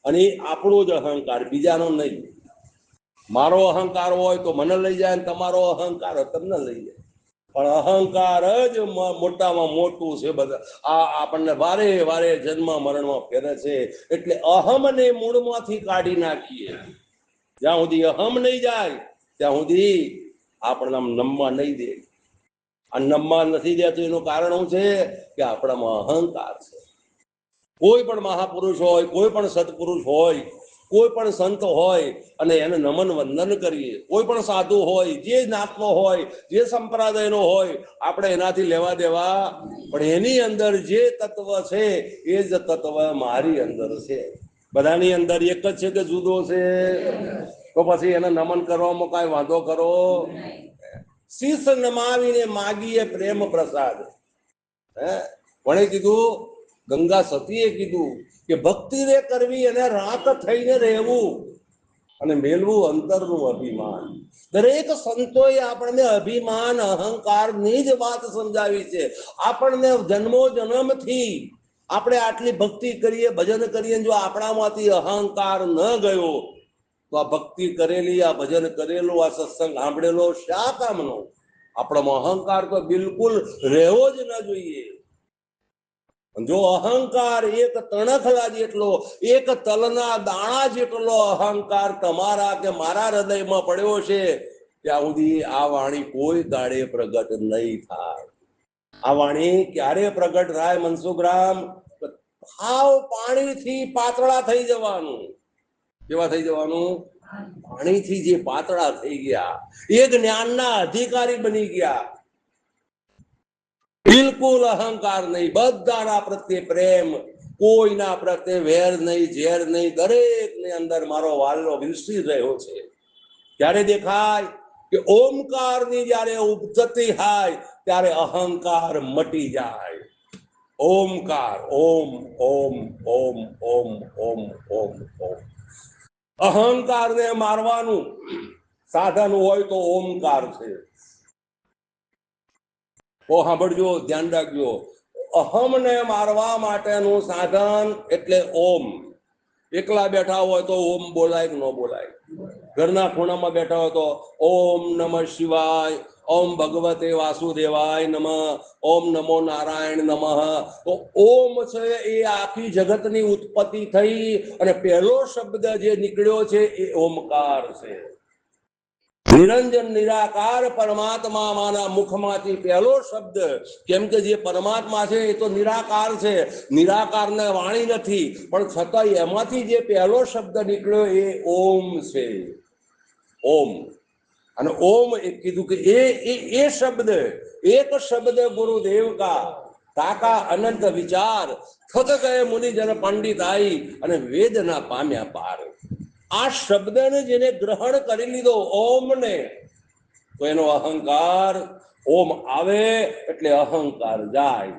Speaker 1: અને આપણો જ અહંકાર, બીજાનો નહીં. મારો અહંકાર હોય તો મને લઈ જાય, તમારો અહંકાર હોય તમને લઈ જાય. પણ અહંકાર જ મોટામાં મોટું છે. બધા આ આપણને વારે વારે જન્મ મરણમાં ફેરે છે. એટલે અહમને મૂળમાંથી કાઢી નાખીએ. જ્યાં સુધી અહમ નહીં જાય ત્યાં સુધી આપણને નમવા નહીં દે. આ નમવા નથી દેતું એનું કારણ શું છે? કે આપણામાં અહંકાર છે. કોઈ પણ મહાપુરુષ હોય, કોઈ પણ સત્પુરુષ હોય, કોઈ પણ સંત હોય, અને એને નમન વંદન કરીએ. કોઈ પણ સાધુ હોય, જે નાતનો હોય, જે સંપ્રદાયનો હોય, આપણે એનાથી લેવા દેવા. પણ એની અંદર જે તત્વ છે એ જ તત્વ મારી અંદર છે. બધાની અંદર એક જ છે કે જુદો છે? તો પછી એને નમન કરવામાં કાંઈ વાંધો કરો? શીશ નમાવીને માગીએ પ્રેમ પ્રસાદ. કોણે કીધું? ગંગા સતીએ કીધું કે ભક્તિ રે કરવી અને રાત થઈને રહેવું અને મેળવું અંતરનું અભિમાન. દરેક સંતોએ આપણને અભિમાન અહંકારની જ વાત સમજાવી છે. આપણને જન્મો જન્મથી આપણે આટલી ભક્તિ કરીએ, ભજન કરીએ, જો આપણામાંથી અહંકાર ન ગયો તો આ ભક્તિ કરેલી, આ ભજન કરેલું, આ સત્સંગ સાંભળેલો શા કામનો? આપણામાં અહંકાર તો બિલકુલ રહેવો જ ન જોઈએ. જો અહંકાર એક તણખલા જેટલો, એક તલના દાણા જેટલો અહંકાર તમારા કે મારા હૃદયમાં પડ્યો છે ત્યાં સુધી આ વાણી કોઈ દાડે પ્રગટ નહીં થાય. આ વાણી ક્યારે પ્રગટ થાય મનસુખરામ? હાવ પાણીથી પાતળા થઈ જવાનું. કેવા થઈ જવાનું? પાણીથી જે પાતળા થઈ ગયા, એ જ્ઞાનના અધિકારી બની ગયા. બિલકુલ અહંકાર નહીં, બધાના પ્રત્યે પ્રેમ, કોઈના પ્રત્યે વેર નહીં, ઝેર નહીં. દરેક ની અંદર મારો વાલો વિલસી રહ્યો છે. ક્યારે દેખાય? કે ઓમકારની જયારે ઉપજતી થાય ત્યારે અહંકાર મટી જાય. ઓમકાર, ઓમ ઓમ ઓમ ઓમ ઓમ ઓમ ઓમ. અહંકારને મારવાનું સાધન હોય તો ઓમકાર છે. ઓ સાંભળજો, ધ્યાન રાખજો. અહમને મારવા માટેનું સાધન એટલે ઓમ. એકલા બેઠા હોય તો ઓમ બોલાય કે ન બોલાય, ઘરના ખૂણામાં બેઠા હોય તો ઓમ નમઃ શિવાય, ઓમ ભગવતે વાસુદેવાય નમઃ, ઓમ નમો નારાયણ નમઃ. તો ઓમ છે એ આખી જગતની ઉત્પત્તિ થઈ અને પહેલો શબ્દ જે નીકળ્યો છે એ ઓમકાર છે. નિરંજન નિરાકાર પરમાત્માના મુખમાંથી પહેલો શબ્દ, કેમ કે જે પરમાત્મા છે એ તો નિરાકાર છે, નિરાકારને વાણી નથી, પણ છતાં એમાંથી જે પહેલો શબ્દ નીકળ્યો એ ઓમ છે. ઓમ. અને ઓમ એ કીધું કે એ શબ્દ, એક શબ્દ ગુરુદેવ કા કાકા અનંત વિચાર થત ગયે મુનિજન પંડિતાઈ અને વેદના પામ્યા પાર. આ શબ્દને જેને ગ્રહણ કરી લીધો ઓમ ને, તો એનો અહંકાર, ઓમ આવે એટલે અહંકાર જાય.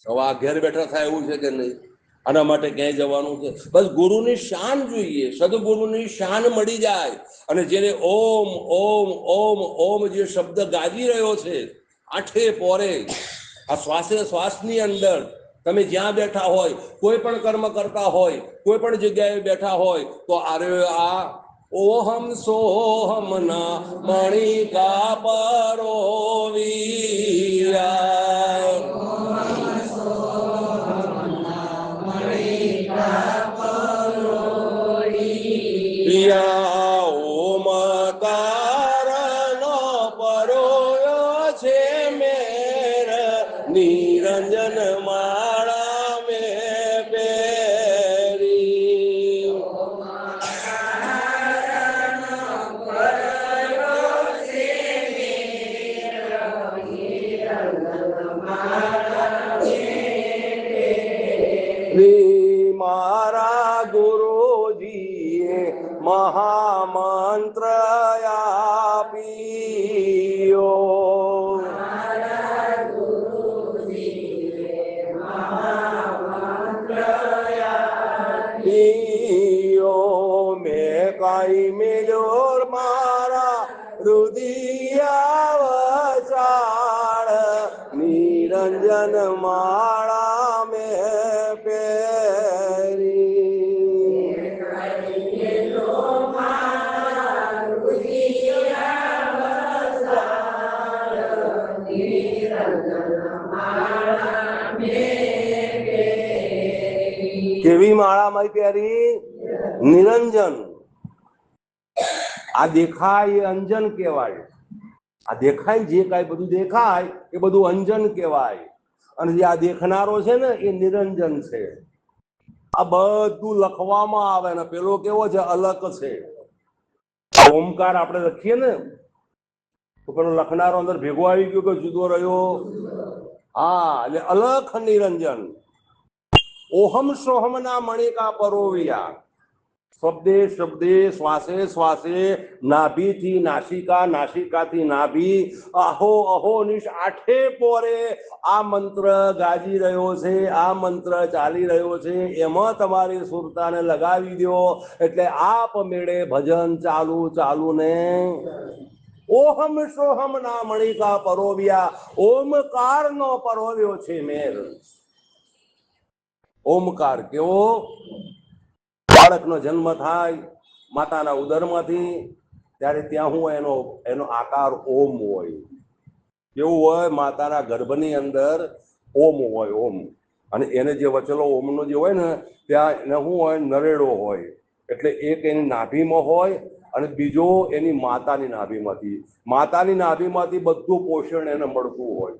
Speaker 1: હવે આ ઘેર બેઠા થાય એવું છે કે નહીં? આના માટે ક્યાંય જવાનું છે? બસ ગુરુની શાન જોઈએ, સદગુરુની શાન મળી જાય. અને જેને ઓમ ઓમ ઓમ ઓમ જે શબ્દ ગાજી રહ્યો છે આઠે પોરે, આ શ્વાસે શ્વાસની અંદર, તમે જ્યાં બેઠા હોય, કોઈ પણ કર્મ કરતા હોય, કોઈ પણ જગ્યાએ બેઠા હોય, તો આ ઓહમ સોહમ ના મણિકા પરોવિયા, ઓમકાર નો પરોયો છે મેર, નિરંજન માળા મે પેરી. મારા ગુરુજીએ મહામંત્ર આપીયો, મેં કઈ મિલ્યો મારા રુદિયા વચાળ, નિરંજન માળા મેં પેરી. કેવી માળા મારી પ્યારી? નિરંજન. આ દેખાય એ અંજન કહેવાય. આ દેખાય જે કાંઈ બધું દેખાય એ બધું અંજન કહેવાય. અને જે આ દેખનારો છે ને એ નિરંજન છે. આ બધું લખવામાં આવે ને પેલો કેવો છે? અલક છે. ઓમકાર આપણે લખીએ ને તો પેલો લખનારો અંદર ભેગો આવી ગયો કે જુદો રહ્યો? હા, એટલે અલખ નિરંજન. ઓહમ સોહમ ના મણિકા પરોવિયા, શબ્દે શબ્દે, શ્વાસે શ્વાસે, નાભીથી નાસિકા, નાસિકાથી નાભી, અહો અહો નિશ આઠે પોરે આ મંત્ર ગાજી રહ્યો છે, આ મંત્ર ચાલી રહ્યો છે. એમાં તમારી સુરતાને લગાવી દો એટલે આપમેળે ભજન ચાલુ ચાલુ ને ઓહમ સોહમ ના મણિકા પરોવ્યા, ઓમકાર નો પરોવ્યો છે મેર. ઓમકાર કેવો? બાળકનો જન્મ થાય માતાના ઉદરમાંથી, ત્યારે ત્યાં હું એનો આકાર ઓમ હોય. કેવું હોય? માતાના ગર્ભની અંદર ઓમ હોય, ઓમ. અને એને જે વચલો ઓમનો જે હોય ને ત્યાં એને શું હોય? નરેડો હોય. એટલે એક એની નાભીમાં હોય અને બીજો એની માતાની નાભીમાંથી. માતાની નાભીમાંથી બધું પોષણ એને મળતું હોય.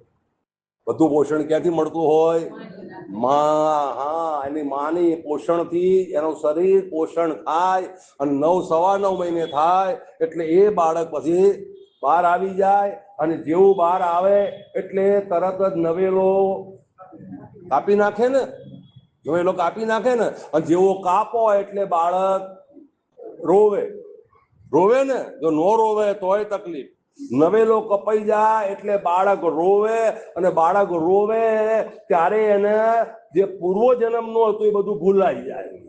Speaker 1: બધું પોષણ ક્યાંથી મળતું હોય? હા, એની માની પોષણથી એનું શરીર પોષણ થાય અને 9 સવા 9 મહિને થાય એટલે એ બાળક પછી બહાર આવી જાય. અને જેવું બહાર આવે એટલે તરત જ નવેલો કાપી નાખે ને, નવેલો કાપી નાખે ને, અને જેવો કાપો એટલે બાળક રોવે. રોવે ને, જો નો રોવે તોય તકલીફ. નવેલો કપાઈ જાય એટલે બાળક રોવે, અને બાળક રોવે ત્યારે એને જે પૂર્વ જન્મનું હતું એ બધું ભૂલાઈ જાય.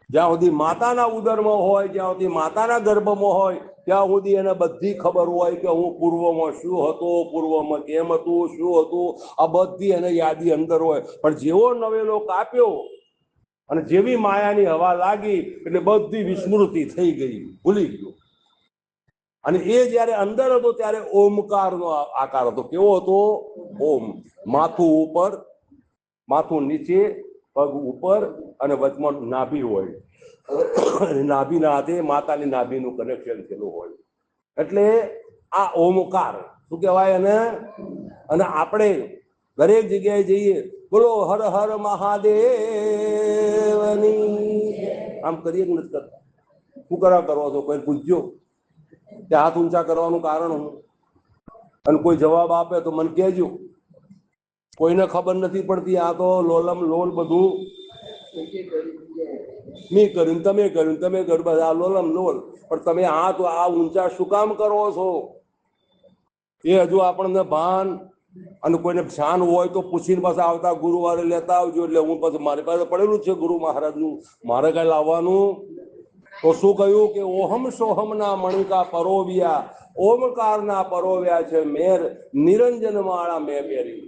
Speaker 1: જ્યાં સુધી માતાના ઉદરમાં હોય, જ્યાં સુધી માતાના ગર્ભમાં હોય, ત્યાં સુધી એને બધી ખબર હોય કે હું પૂર્વમાં શું હતો, પૂર્વમાં કેમ હતું, શું હતું, આ બધી એને યાદી અંદર હોય. પણ જેવો નવેલો કાપ્યો અને જેવી માયાની હવા લાગી એટલે બધી વિસ્મૃતિ થઈ ગઈ, ભૂલી ગયો. અને એ જયારે અંદર હતો ત્યારે ઓમકારનો આકાર હતો. કેવો હતો? ઓમ. માથું ઉપર, માથું નીચે, પગ ઉપર અને વચમાં નાભી હોય. નાભીના હાથે માતાની નાભીનું કનેક્શન થયેલું હોય. એટલે આ ઓમકાર શું કહેવાય એને? અને આપણે દરેક જગ્યાએ જઈએ, બોલો હર હર મહાદેવની, આમ કરીએ કે નથી કરતા? શું કરો છો? કોઈ પૂછજો કે હાથ ઊંચા કરવાનું કારણ હું? અને કોઈ જવાબ આપે તો મને કહેજો. કોઈને ખબર નથી પડતી. આ તો લોલમ લોલ બધું મેં કર્યું, તમે કર્યું, તમે કર્યું, બધા લોલમ લોલ. પણ તમે હાથ આ ઊંચા શું કામ કરો છો? એ હજુ આપણને ભાન. અને કોઈને ધ્યાન હોય તો પૂછીને પાછા આવતા ગુરુવારે લેતા આવજો. એટલે હું પછી મારી પાસે પડેલું છે ગુરુ મહારાજનું, મારે કઈ લાવવાનું. તો શું કહ્યું કે ઓહમ સોહમ ના મણિકા પરોવ્યા, ઓમકાર ના પરોવ્યા છે મેર, નિરંજન માળા મેં પહેરી.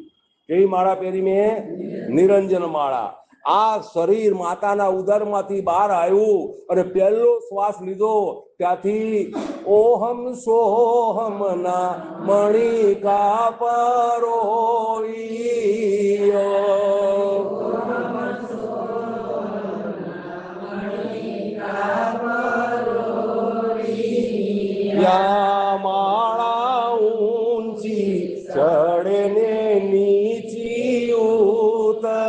Speaker 1: કેવી માળા પહેરી મેં? નિરંજન માળા. આ શરીર માતાના ઉદરમાંથી બહાર આવ્યું અને પહેલો શ્વાસ લીધો ત્યાંથી ઓહમ સોહમ ના મણિકા પરોવ્યા, માળા ઊંચી ચડે ને નીચી ઉતરે.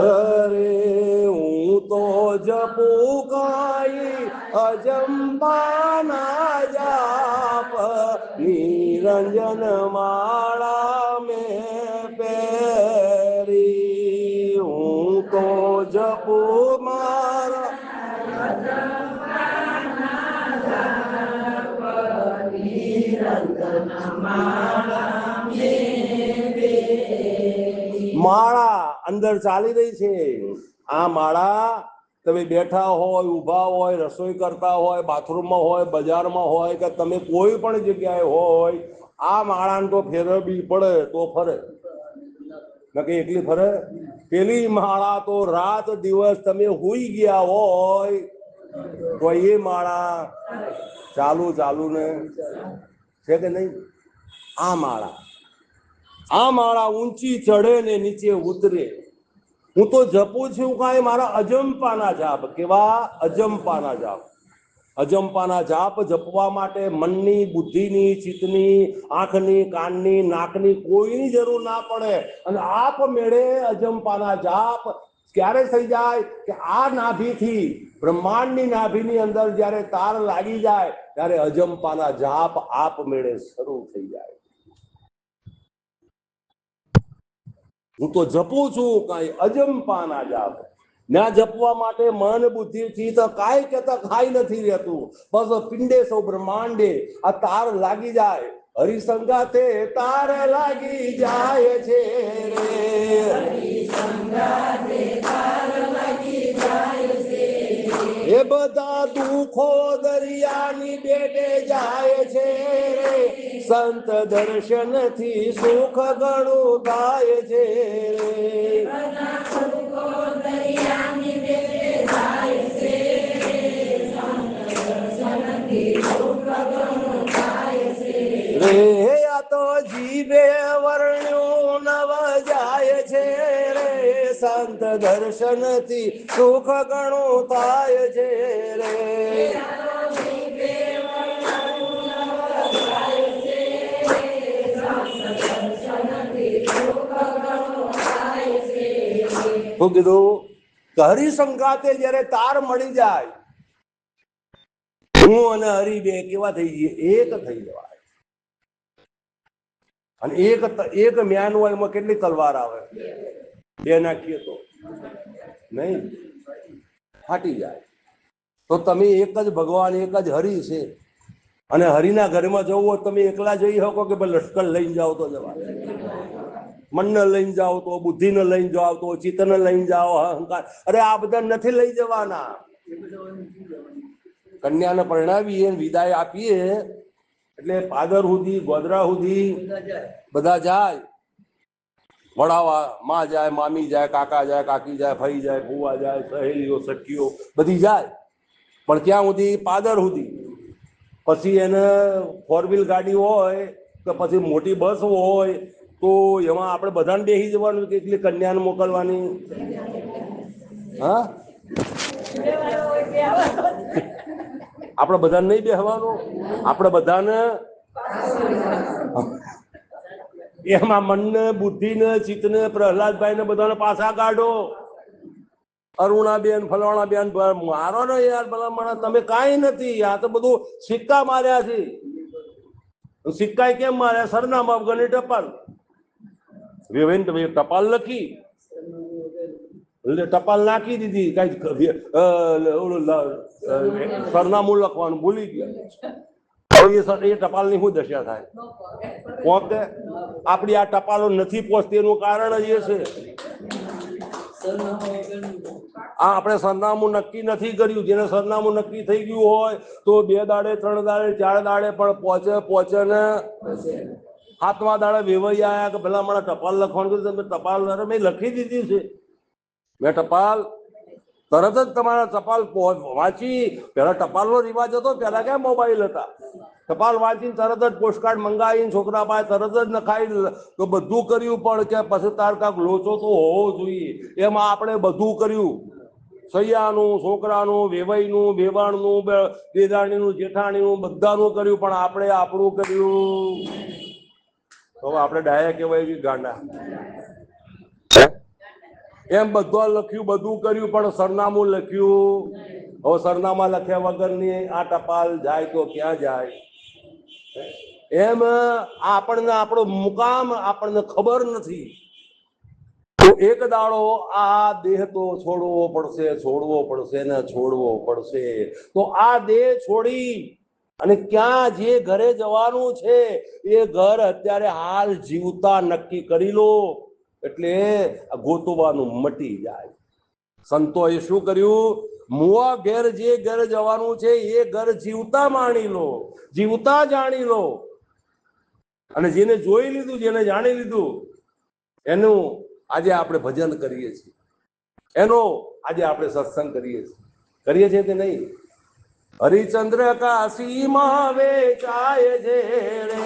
Speaker 1: અરે હું તો જપું કાઈ અજંપાના જાપ, નિરંજન માળા મેં પહેરી. હું તો જપું મારા માળા અંદર ચાલી રહી છે. આ માળા તમે બેઠા હોય, ઊભા હોય, રસોઈ કરતા હોય, બાથરૂમમાં હોય, બજારમાં હોય કે તમે કોઈ પણ જગ્યાએ હોય, આ માળાને તો ફેરવવી પડે તો ફરે, નકે એકલી ફરે? પેલી માળા તો રાત દિવસ તમે હુઈ ગયા હોય તો એ માળા ચાલુ ચાલુ ને છે કે નહીં? આ માળા ઊંચી ચડે ને નીચે ઉતરે. હું તો જપું છું કાંઈ મારા અજંપાના જાપ. કેવા? અજંપાના જાપ. અજંપાના જાપ જપવા માટે મનની, બુદ્ધિની, ચિત્તની, આંખની, કાનની, નાકની કોઈની જરૂર ના પડે. અને આપમેળે અજંપાના જાપ ક્યારે થઈ જાય કે આ નાભીથી, બ્રહ્માંડની નાભીની અંદર જ્યારે તાર લાગી જાય ત્યારે અજંપાના જાપ આપમેળે શરૂ થઈ જાય. હું તો જપું છું કાંઈ અજંપાના જાપ. ના જપવા માટે મન, બુદ્ધિ, ચિત્ત કાંઈ કેતા ખાઈ નથી રહેતું. બસ પિંડે સૌ બ્રહ્માંડે આ તાર લાગી જાય. હરિસંગાતે તાર લાગી જાય છે રે, એ બધા દુઃખો દરિયાની બેટે જાય છે રે, સંત દર્શન થી સુખ ઘણું થાય છે રે. આ તો જીવે વર્ણ્યું નવ જાય છે રે, સંત દર્શન થી સુખ ઘણું થાય છે રે. શું કીધું? હરિસંગાતે જયારે તાર મળી જાય, હું અને હરિ બે કેવા થઈ જઈએ? એક થઈ જવાય. અને એક મ્યાન હોય એમાં કેટલી તલવાર આવે? બે નાખીએ તો નહીં, ફાટી જાય. તો તમે એક જ ભગવાન, એક જ હરિ છે. અને હરિના ઘરમાં જવું હોય તમે એકલા જઈ શકો કે ભાઈ લશ્કર લઈને જાઓ તો જવાય? મનને લઈને જાઓ તો, બુદ્ધિને લઈને જાઓ તો, ચિત્તને લઈને જાઓ, અહંકાર, અરે આ બધા નથી લઈ જવાના. કન્યાને પરણાવીએ, વિદાય આપીએ એટલે પાદર સુધી ગોધરા સુધી બધા જાય, વડાવા માં જાય, મામી જાય, કાકા જાય, કાકી જાય, ફઈ જાય, ફુવા જાય, સહેલીઓ સખીઓ બધી જાય, પણ ક્યાં સુધી? પાદર સુધી. પછી એને 4 વ્હીલ ગાડી હોય કે પછી મોટી બસ હોય તો એમાં આપણે બધાને બેસી જવાનું કે એટલી કન્યાને મોકલવાની? હા, આપણે બધાને નહીં બેસવાનું, આપણે બધાને એમાં મનને, બુદ્ધિને, ચિત્તને, પ્રહલાદભાઈ ને બધાને પાછા કાઢો. અરુણાબેન, ફલાણાબેન, મારો ને યાર ભલા, તમે કાંઈ નથી. આ તો બધું સિક્કા માર્યા છે. સિક્કા કેમ માર્યા? સરનામા વગરની ટપાલ. વેવેન તમે ટપાલ લખી, ટપાલ નાખી દીધી, કઈ સરનામું લખવાનું ભૂલી ગયા. એ ટપાલ ની શું દશા થાય? પહોંચે. આપડી આ ટપાલો નથી પહોંચતી એનું કારણ જ એ છે આ આપણે સરનામું નક્કી નથી કર્યું. જેને સરનામું નક્કી થઈ ગયું હોય તો 2 દાડે 3 દાડે 4 દાડે પણ પહોંચે ને 7મા દાડે વેવાઈ આયા કે ભલા મને ટપાલ લખવાનું. તમે ટપાલ મેં લખી દીધી છે. મેં ટપાલ તરત જ તમારા ટપાલ વાંચી. પેલા ટપાલનો રિવાજ હતો, પેલા ક્યાં મોબાઈલ હતા? ટપાલ વાંચીને તરત જ પોસ્ટકાર્ડ મંગાવીને છોકરા પાસે તરત જ નખાઈ તો બધું કર્યું. પણ કે પછી તાર કાંક લોચો તો હોવો જોઈએ. એમાં આપણે બધું કર્યું, સૈયાનું, છોકરાનું, વેવાઈનું, વેવાણનું, દેદાણીનું, જેઠાણીનું, બધાનું કર્યું. પણ આપણે આપણું કર્યું. તો આપણે ડાયા કહેવાય કે ગાંડા? એમ બધું લખ્યું, બધું કર્યું, પણ સરનામું લખ્યું. હવે સરનામા લખ્યા વગરની આ ટપાલ જાય તો ક્યાં જાય? એમ આપણને આપણો મુકામ આપણને ખબર નથી. તો એક દાડો આ દેહ તો છોડવો પડશે, છોડવો પડશે ને છોડવો પડશે. તો આ દેહ છોડી અને ક્યાં જે ઘરે જવાનું છે એ ઘર અત્યારે હાલ જીવતા નક્કી કરી લો, એટલે ગોતવાનું મટી જાય. સંતોએ શું કર્યું? મુવા ઘેર જે ઘર જવાનું છે એ ઘર જીવતા માણી લો, જીવતા જાણી લો. અને જેને જોઈ લીધું, જેને જાણી લીધું, એનું આજે આપણે ભજન કરીએ છીએ, એનો આજે આપણે સત્સંગ કરીએ છીએ કે નહીં? હરિચંદ્ર કાશીમાં વેચાય છે રે,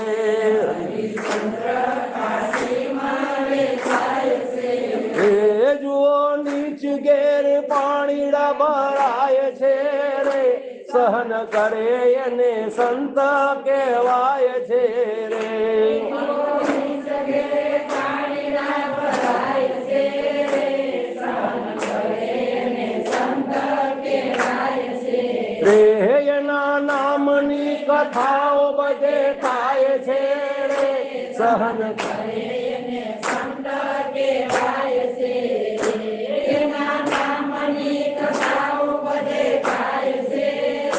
Speaker 1: હે જુઓ નીચ ઘેર પાણીડા ભરાય છે રે, સહન કરે એને સંત કહેવાય છે રે. રે એના નામની કથાઓ બધે થાય છે રે, સહન કરે એને સંત કહેવાય છે. એના નામની કથાઓ બધે થાય છે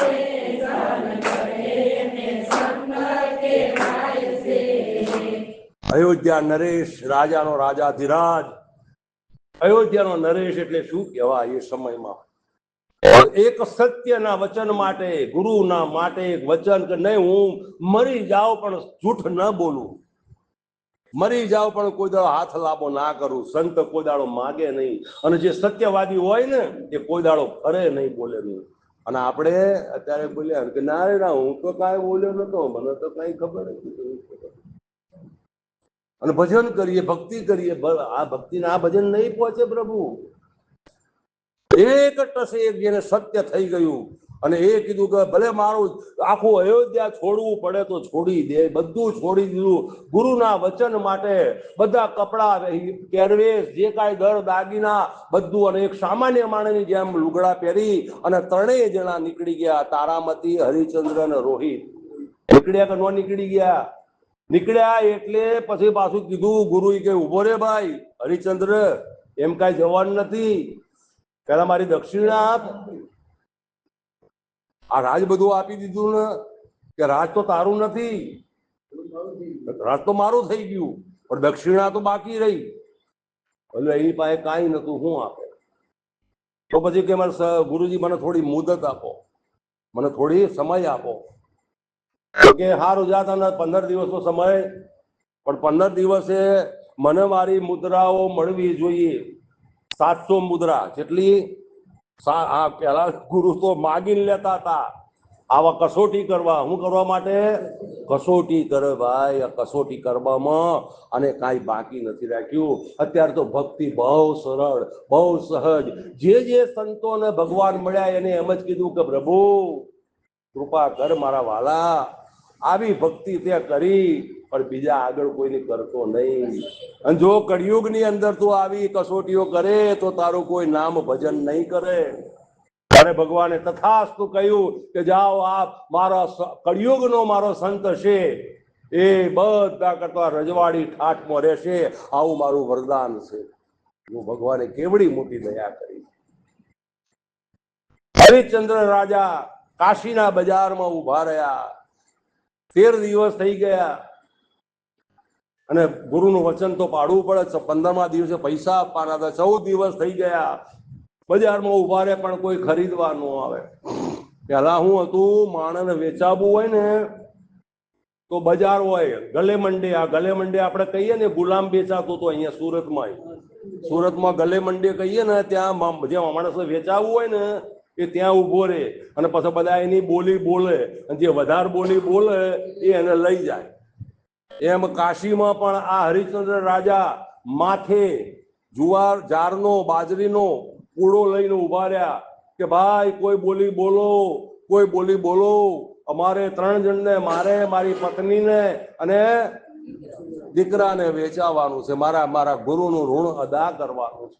Speaker 1: રે, સહન કરે એને સંત કહેવાય છે. અયોધ્યા નરેશ, રાજાનો રાજાધિરાજ. અયોધ્યાનો નરેશ એટલે શું કહેવાય? એ સમયમાં એક સત્યના વચન માટે, ગુરુના માટે એક વચન કે નહીં, હું મરી જાઉં પણ જૂઠ ન બોલું, મરી જાઉં પણ કોઈ દાડો હાથ લાંબો ના કરું. સંત કોઈ દાડો માગે નહીં, અને જે સત્યવાદી હોય ને એ કોઈ દાડો ફરે નહીં, બોલે નહીં. અને આપણે અત્યારે બોલ્યા કે ના રે ના, હું તો કાંઈ બોલ્યો નતો, મને તો કઈ ખબર નથી. અને ભજન કરીએ, ભક્તિ કરીએ. આ ભક્તિ આ ભજન નહીં પહોંચે પ્રભુ. એક ટસે એક જેને સત્ય થઈ ગયું અને એ કીધું કે ભલે મારું આખું અયોધ્યા છોડવું પડે તો છોડી દે, બધું છોડી દીધું ગુરુના વચન માટે. બધા કપડા, પહેરવેશ, જે કાંઈ દર દાગીના બધું, અને એક સામાન્ય માણસની જેમ લુગડા પહેરી અને 3 જણા નીકળી ગયા. તારામતી, હરિચંદ્ર અને રોહિત નીકળ્યા કે ન નીકળી ગયા? નીકળ્યા. એટલે પછી પાછું કીધું ગુરુએ કે ઉભો રે ભાઈ હરિચંદ્ર, એમ કાંઈ જવાનું નથી, પેલા મારી દક્ષિણા આપ. આ રાજ બધું આપી દીધું ને, કે રાજ તો તારું નથી, રાજ તો મારું થઈ ગયું, પણ દક્ષિણા તો બાકી રહી. એટલે એની પાસે કાંઈ નતું, શું આપે? તો પછી કે મારે ગુરુજી મને થોડી મુદત આપો, મને થોડી સમય આપો. કે સારું જા તને 15 દિવસનો સમય, પણ 15 દિવસે મને મારી મુદ્રાઓ મળવી જોઈએ. 700 મુદ્રા જેટલી. પેલા ગુરુ તો માગીને લેતા હતા. આવા કસોટી કરવા, શું કરવા માટે? કસોટી કરે ભાઈ. આ કસોટી કરવામાં અને કાંઈ બાકી નથી રાખ્યું. અત્યારે તો ભક્તિ બહુ સરળ, બહુ સહજ. જે સંતોને ભગવાન મળ્યા એને એમ જ કીધું કે પ્રભુ કૃપા કર મારા વાલા, આવી ભક્તિ તે કરી પણ બીજા આગળ કોઈની કરતો નહીં. અને જો કળિયુગની અંદર તું આવી કસોટીઓ કરે તો તારું કોઈ નામ ભજન નહીં કરે. ત્યારે ભગવાને તથાસ્તુ કહ્યું કે જાઓ, આપ મારા કળિયુગનો મારો સંત છે એ બધા કરતા રજવાડી ઠાઠમાં રહેશે, આવું મારું વરદાન છે. ભગવાને કેવડી મોટી દયા કરી. હરિશ્ચંદ્ર રાજા કાશીના બજારમાં ઉભા રહ્યા. 13 દિવસ થઈ ગયા અને ગુરુનું વચન તો પાડવું પડે. 15મા દિવસે પૈસા આપવાના હતા. 14 દિવસ થઈ ગયા. બજારમાં ઉભા રહે પણ કોઈ ખરીદવા ન આવે. પેલા શું હતું, માણસને વેચાવવું હોય ને તો બજાર હોય, ગલે મંડી. આ ગલે મંડી આપણે કહીએ ને, ગુલામ વેચાતું તો અહીંયા સુરતમાં ગલે મંડી કહીએ ને, ત્યાં જે માણસ વેચાવવું હોય ને એ ત્યાં ઉભો રહે અને પછી બધા એની બોલી બોલે અને જે વધારે બોલી બોલે એ એને લઈ જાય. એમ કાશીમાં પણ આ હરિશ્ચંદ્ર રાજા માથે જુવાર જારનો બાજરીનો પૂળો લઈને ઉભા રહ્યા કે ભાઈ કોઈ બોલી બોલો, કોઈ બોલી બોલો. અમારે 3 જણને, મારે, મારી પત્નીને અને દીકરાને વેચાવાનું છે. મારા ગુરુનું ઋણ અદા કરવાનું છે.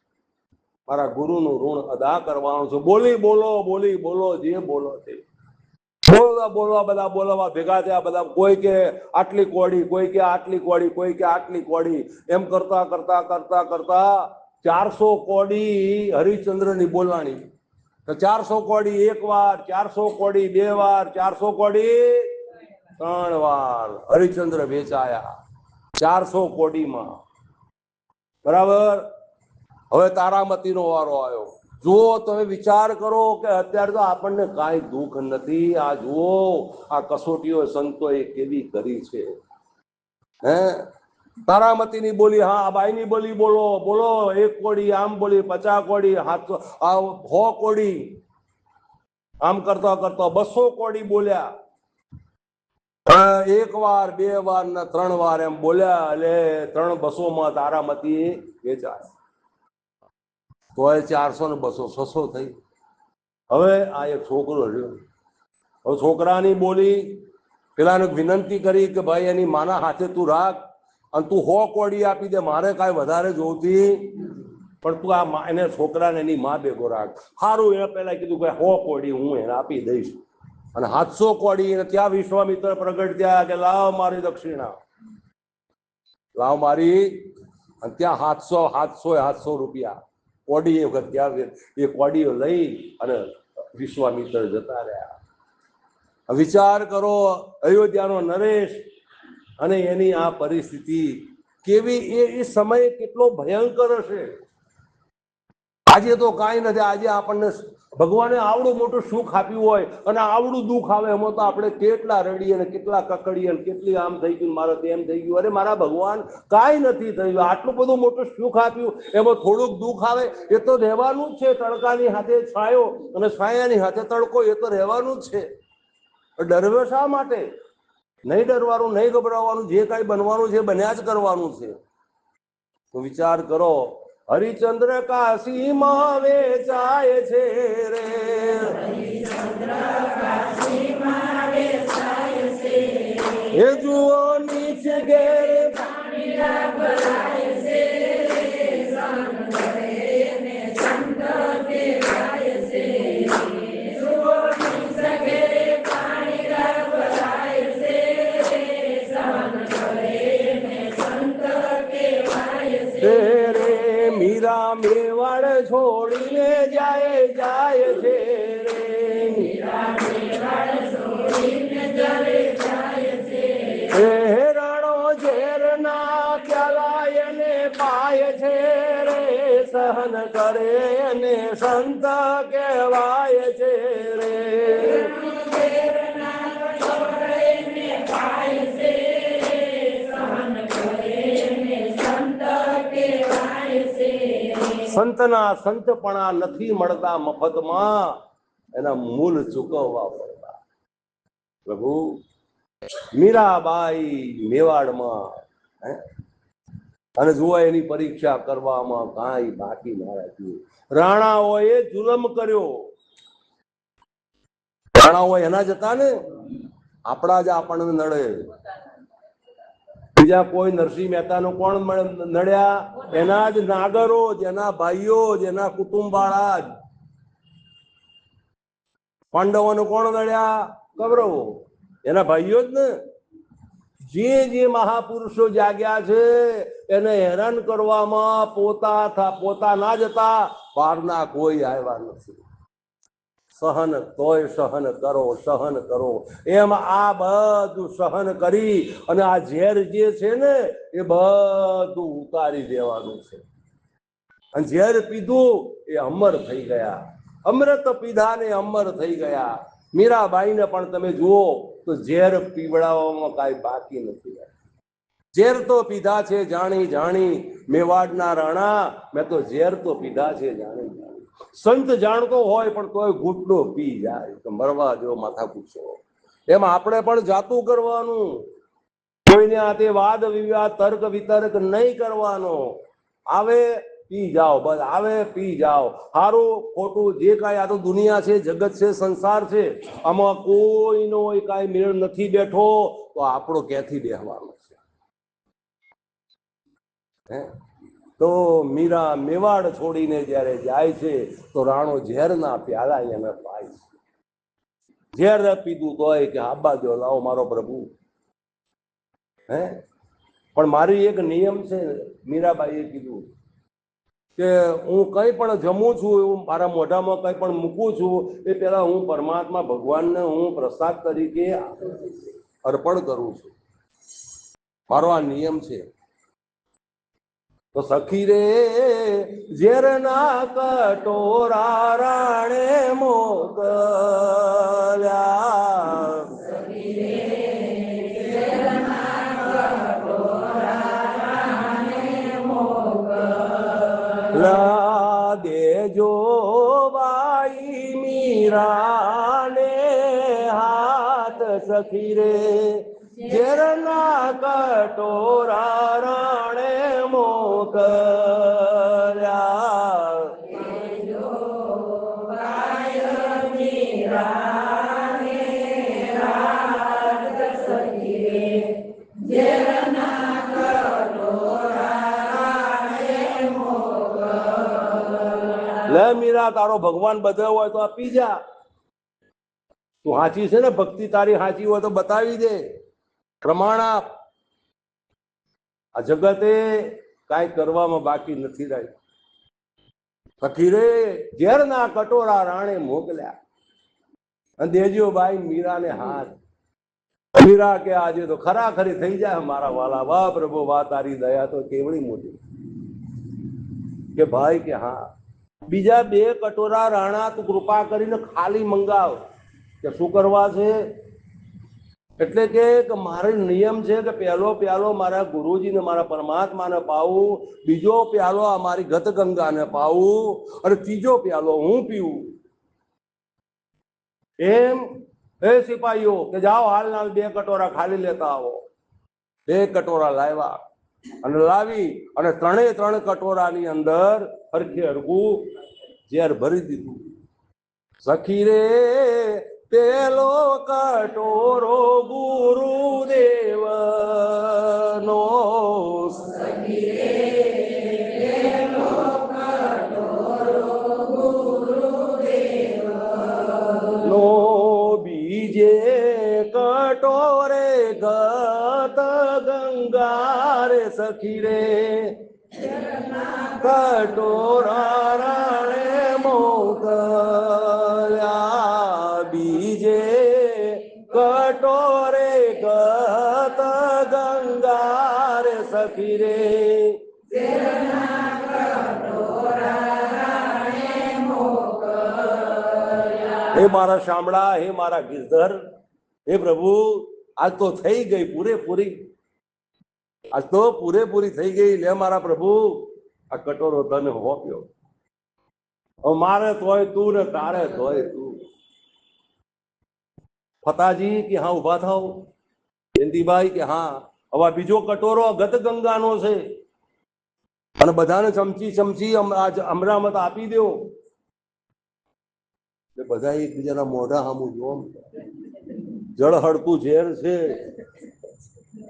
Speaker 1: મારા ગુરુનું ઋણ અદા કરવાનું છે. બોલી બોલો, બોલી બોલો, જે બોલો તે બોલવા બધા બોલવા ભેગા થયા. બધા કોઈ કે આટલી કોડી, કોઈ કે આટલી કોડી, કોઈ કે આટલી કોડી. એમ કરતા કરતા કરતા કરતા 400 કોડી હરિશ્ચંદ્રની બોલાણી. તો 400 કોડી એક વાર, 400 કોડી 2 વાર, 400 કોડી 3 વાર હરિશ્ચંદ્ર વેચાયા 400 કોડીમાં. બરાબર. હવે તારામતીનો વારો આવ્યો. જુઓ, તમે વિચાર કરો કે અત્યારે તો આપણને કાંઈ દુઃખ નથી. આ જુઓ, આ કસોટીઓ સંતોએ કેવી કરી છે. હે, તારામતીની બોલી, હા બાઈની બોલી બોલો, બોલો 1 કોડી, આમ બોલી 50 કોડી, 100 કોડી. આમ કરતા કરતા 200 કોડી બોલ્યા. 1 વાર, 2 વાર ને 3 વાર એમ બોલ્યા. એટલે 300-200 તારામતી વેચાય. તો 400 ને 200 600 થઈ. હવે આ એક છોકરો રહ્યો. હવે છોકરાની બોલી પેલાને વિનંતી કરી કે ભાઈ એની માના હાથે તું રાખ અને તું 100 કોડી આપી દે, મારે કાંઈ વધારે જોતી પણ તું આ એને છોકરાને એની માં ભેગો રાખ. સારું, એને પેલા કીધું કે 100 કોડી હું એને આપી દઈશ. અને 700 કોડી. અને ત્યાં વિશ્વામિત્ર પ્રગટ થયા કે લાવ મારી દક્ષિણા, લાવ મારી. અને ત્યાં 700 રૂપિયા કોડી વખત ત્યાં એ કોડીઓ લઈ અને વિશ્વામિત્ર જતા રહ્યા. વિચાર કરો, અયોધ્યાનો નરેશ અને એની આ પરિસ્થિતિ કેવી, એ સમય કેટલો ભયંકર હશે. આજે તો કાંઈ નથી. આજે આપણને ભગવાને આવડું મોટું સુખ આપ્યું હોય અને આવડું દુઃખ આવે એમાં તો આપણે કેટલા રડીએ ને કેટલા કકડીએ ને કેટલી આમ થઈ ગયું, મારે તેમ થઈ ગયું. અરે મારા ભગવાન, કાંઈ નથી થયું. આટલું બધું મોટું સુખ આપ્યું, એમાં થોડુંક દુઃખ આવે એ તો રહેવાનું જ છે. તડકાની હાથે છાયો અને છાયાની હાથે તડકો, એ તો રહેવાનું જ છે. ડરવે શા માટે? નહીં ડરવાનું, નહીં ગભરાવાનું. જે કાંઈ બનવાનું છે બન્યા જ કરવાનું છે. તો વિચાર કરો, હરિશ્ચંદ્ર કાશીમાં વેચાય છે રે, એ જુઓ નીચે ઘેર મીરા મેવાડ છોડીને જાય છે રે, રાણો ઝેર ના ક્યાલાય ને પાય છે રે, સહન કરે અને સંત કહેવાય છે રે. સંતના સંતપણા નથી મળતા મફતમાં, એના મૂલ ચૂકવવા પડતા. પ્રભુ મીરાબાઈ મેવાડમાં, અને જુઓ એની પરીક્ષા કરવામાં કાંઈ બાકી ના રાખ્યું. રાણાઓએ જુલમ કર્યો. રાણાઓ એના જ હતા ને, આપણા જ આપણને નડે. બીજા કોઈ નરસિંહ મહેતાનો કોણ નડ્યા? એના જ નાગરો, જેના ભાઈઓ, જેના કુટુંબ વાળા જ. પાંડવોને કોણ નડ્યા? કૌરવો, એના ભાઈઓ જ ને. જે મહાપુરુષો જાગ્યા છે એને હેરાન કરવામાં પોતા ના જતા, બહારના કોઈ આવ્યા નથી. સહન તોય સહન કરો, સહન કરો. એમ આ બધું સહન કરી અને આ ઝેર જે છે ને એ બધું ઉતારી દેવાનું છે. અને ઝેર પીધું એ અમર થઈ ગયા. અમૃત પીધા ને અમર થઈ ગયા. મીરાબાઈને પણ તમે જુઓ તો ઝેર પીવડાવવામાં કાંઈ બાકી નથી. ઝેર તો પીધા છે જાણી જાણી, મેવાડના રાણા, મેં તો ઝેર તો પીધા છે જાણી જાણી. સંત જાણતો હોય પણ તોય ઘૂંટડો પી જાય તો મરવા જો માથા પૂછો. એમ આપણે પણ જાતું કરવાનું. કોઈને હાથે વાદ વિવાદ તર્ક વિતર્ક નહીં કરવાનો. આવે પી જાઓ, બસ આવે પી જાઓ. સારું ખોટું જે કાંઈ આ તો દુનિયા છે, જગત છે, સંસાર છે, આમાં કોઈનો કાંઈ મેળ નથી બેઠો તો આપણો ક્યાંથી બેહવાનો છે? તો મીરા મેવાડ છોડીને જયારે જાય છે તો રાણો ઝેરના પ્યાલા એને પાય છે. ઝેર પીધું તોય કે આબા જો લાવો મારો પ્રભુ. પણ મારી એક નિયમ છે, મીરાબાઈએ કીધું કે હું કઈ પણ જમું છું, હું મારા મોઢામાં કઈ પણ મૂકું છું એ પેલા હું પરમાત્મા ભગવાનને હું પ્રસાદ તરીકે અર્પણ કરું છું. મારો આ નિયમ છે. તો સખી રે ઝેરના કટોરા રાણે મોકલ્યા, દેજો બાઈ મીરાને હાથ. સખી રે ઝેરના કટોરા રાણે મોકલ્યા, લે મીરા તારો ભગવાન બધો હોય તો આપી જા. તું હાચી છે ને, ભક્તિ તારી હાચી હોય તો બતાવી દે, પ્રમાણ આપ. આ જગતે કાંઈ કરવામાં બાકી નથી રહ્યું. સખી રે ઝેરના કટોરા રાણે મોકલ્યા અને દેજો બાઈ મીરાને હાથ. મીરા કે આજે તો ખરાખરી થઈ જાય મારા વાલા. વાહ પ્રભુ વાહ, તારી દયા તો કેવડી મોટી. કે ભાઈ કે હા, બીજા 2 કટોરા રાણા તું કૃપા કરીને ખાલી મંગાવ. કે શું કરવા છે? એટલે કે મારો નિયમ છે કે પહેલો પ્યાલો મારા ગુરુજીને, મારા પરમાત્માને પાવું, બીજો પ્યાલો આ મારી ગત ગંગાને પાવું, અને ત્રીજો પ્યાલો હું પીવું. એમ એ સિપાહીઓ કે જાઓ હાલના 2 કટોરા ખાલી લેતા આવો. 2 કટોરા લાવ્યા અને લાવી અને 3 કટોરાની અંદર હરખે હરખું ઝેર ભરી દીધું. સખી રે પેલો કટોરો ગુરુદેવ નો, નો બીજે કટોરે ગત ગંગા રે. સખી રે કટોરા રાણે મોકલ્યા, બીજે કટોરે ગત ગંગા રે. સખી રે હે મારા શામળા, હે મારા ગિરધર, હે પ્રભુ આજ તો થઈ ગઈ પૂરેપૂરી, આજ તો પૂરેપૂરી થઈ ગઈ. લે મારા પ્રભુ આ કટોરો તને હોપ્યો. મારે તોય તું ને તારે તોય તું. ફતાજી કે હા ઉભા થાવ. જયંતિભાઈ કે હા. હવે બીજો કટોરો ગત ગંગાનો છે અને બધાને ચમચી ચમચી અમરામત આપી દો. બધા એકબીજાના મોઢા સામું જોવો. જળ હડકું ઝેર છે.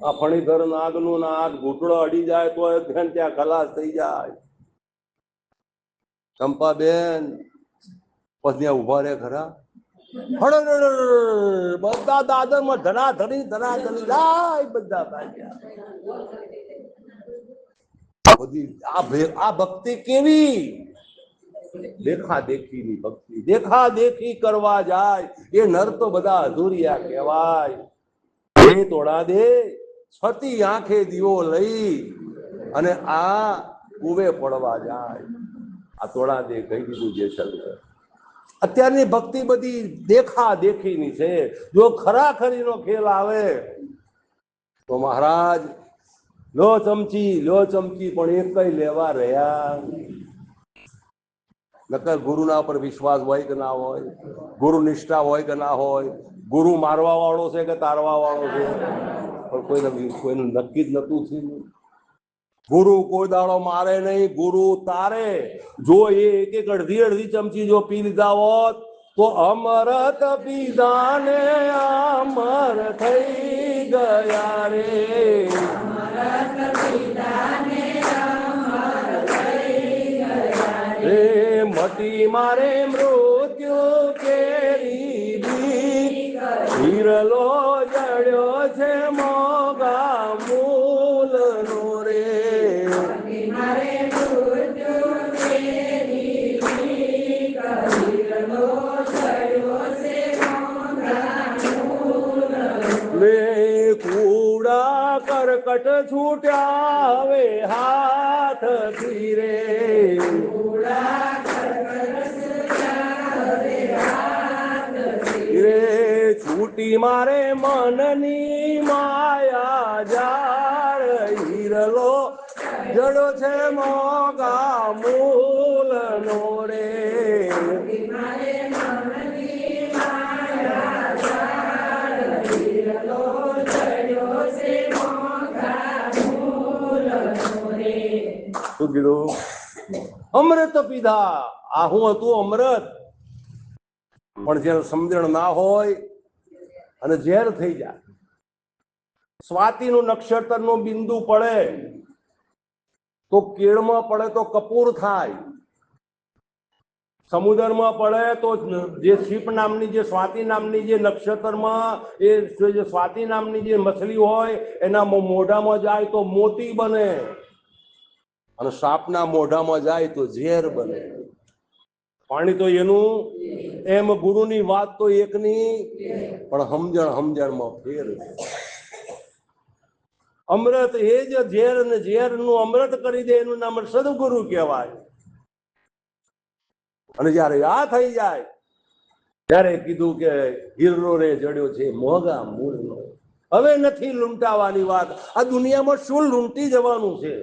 Speaker 1: આ ફણીધર નાગનું નાગ ઘૂંટડો અડી જાય તો ત્યાં ખલાસ થઈ જાય. ચંપાબેન પછી ઉભા રે ખરા. બધા દાદરમાં ધનાધની ધનાધની જાય બધા બધી આ ભક્તિ કેવી દેખા દેખી ની ભક્તિ. દેખા દેખી કરવા જાય એ નર તો બધા અધૂરિયા કહેવાય. એ તોડા દે છતી આંખે દીવો લઈ અને આ કુવે પડવા જાય. આ તોડા દે કહી દીધું જેસલમેર. અત્યારની ભક્તિ બધી દેખા દેખીની છે. જો ખરાખરીનો ખેલ આવે તો મહારાજ લો ચમચી પણ એક કઈ લેવા રહ્યા. નકર ગુરુના પર વિશ્વાસ હોય કે ના હોય, ગુરુ નિષ્ઠા હોય કે ના હોય, ગુરુ મારવા વાળો છે કે તારવા વાળો છે, પણ કોઈનું નક્કી જ નતું થયું. ગુરુ કોઈ દાડો મારે નહીં, ગુરુ તારે. જો એ એક અડધી અડધી ચમચી જો પી લીધા હોત તો અમરત પીધા ને અમર થઈ ગયા રે. મટી મારે મૃત્યુ કેરી હીરલો જડ્યો છે મોગા મૂલ નો રે. કુડા કરકટ છૂટ્યા હવે હાથ રે. છૂટી મારે મનની માયા જાળ હીરલો જડો છે મોગા મૂલ નો રે. શું કીધું? અમૃત પીધા. આ હું હતું અમૃત. પણ જયારે સમજણ ના હોય અને ઝેર થઈ જાય. સ્વાતિનું નક્ષત્રનું બિંદુ પડે તો કેળમાં પડે તો કપૂર થાય, સમુદ્રમાં પડે તો જે શીપ નામની જે સ્વાતિ નામની જે નક્ષત્રમાં એ જે સ્વાતિ નામની જે મછલી હોય એના મોઢામાં જાય તો મોતી બને અને સાપના મોઢામાં જાય તો ઝેર બને. પાણી તો એનું એમ. ગુરુની વાત તો એકની પણ સમજણમાં ફેર. અમૃત એ જ ઝેર ને ઝેર નું અમૃત કરી દે એનું નામ સદગુરુ કહેવાય. અને જયારે આ થઈ જાય ત્યારે કીધું કે હીરો રે જડ્યો છે મોગા મૂળનો. હવે નથી લૂંટાવાની વાત. આ દુનિયામાં શું લૂંટી જવાનું છે?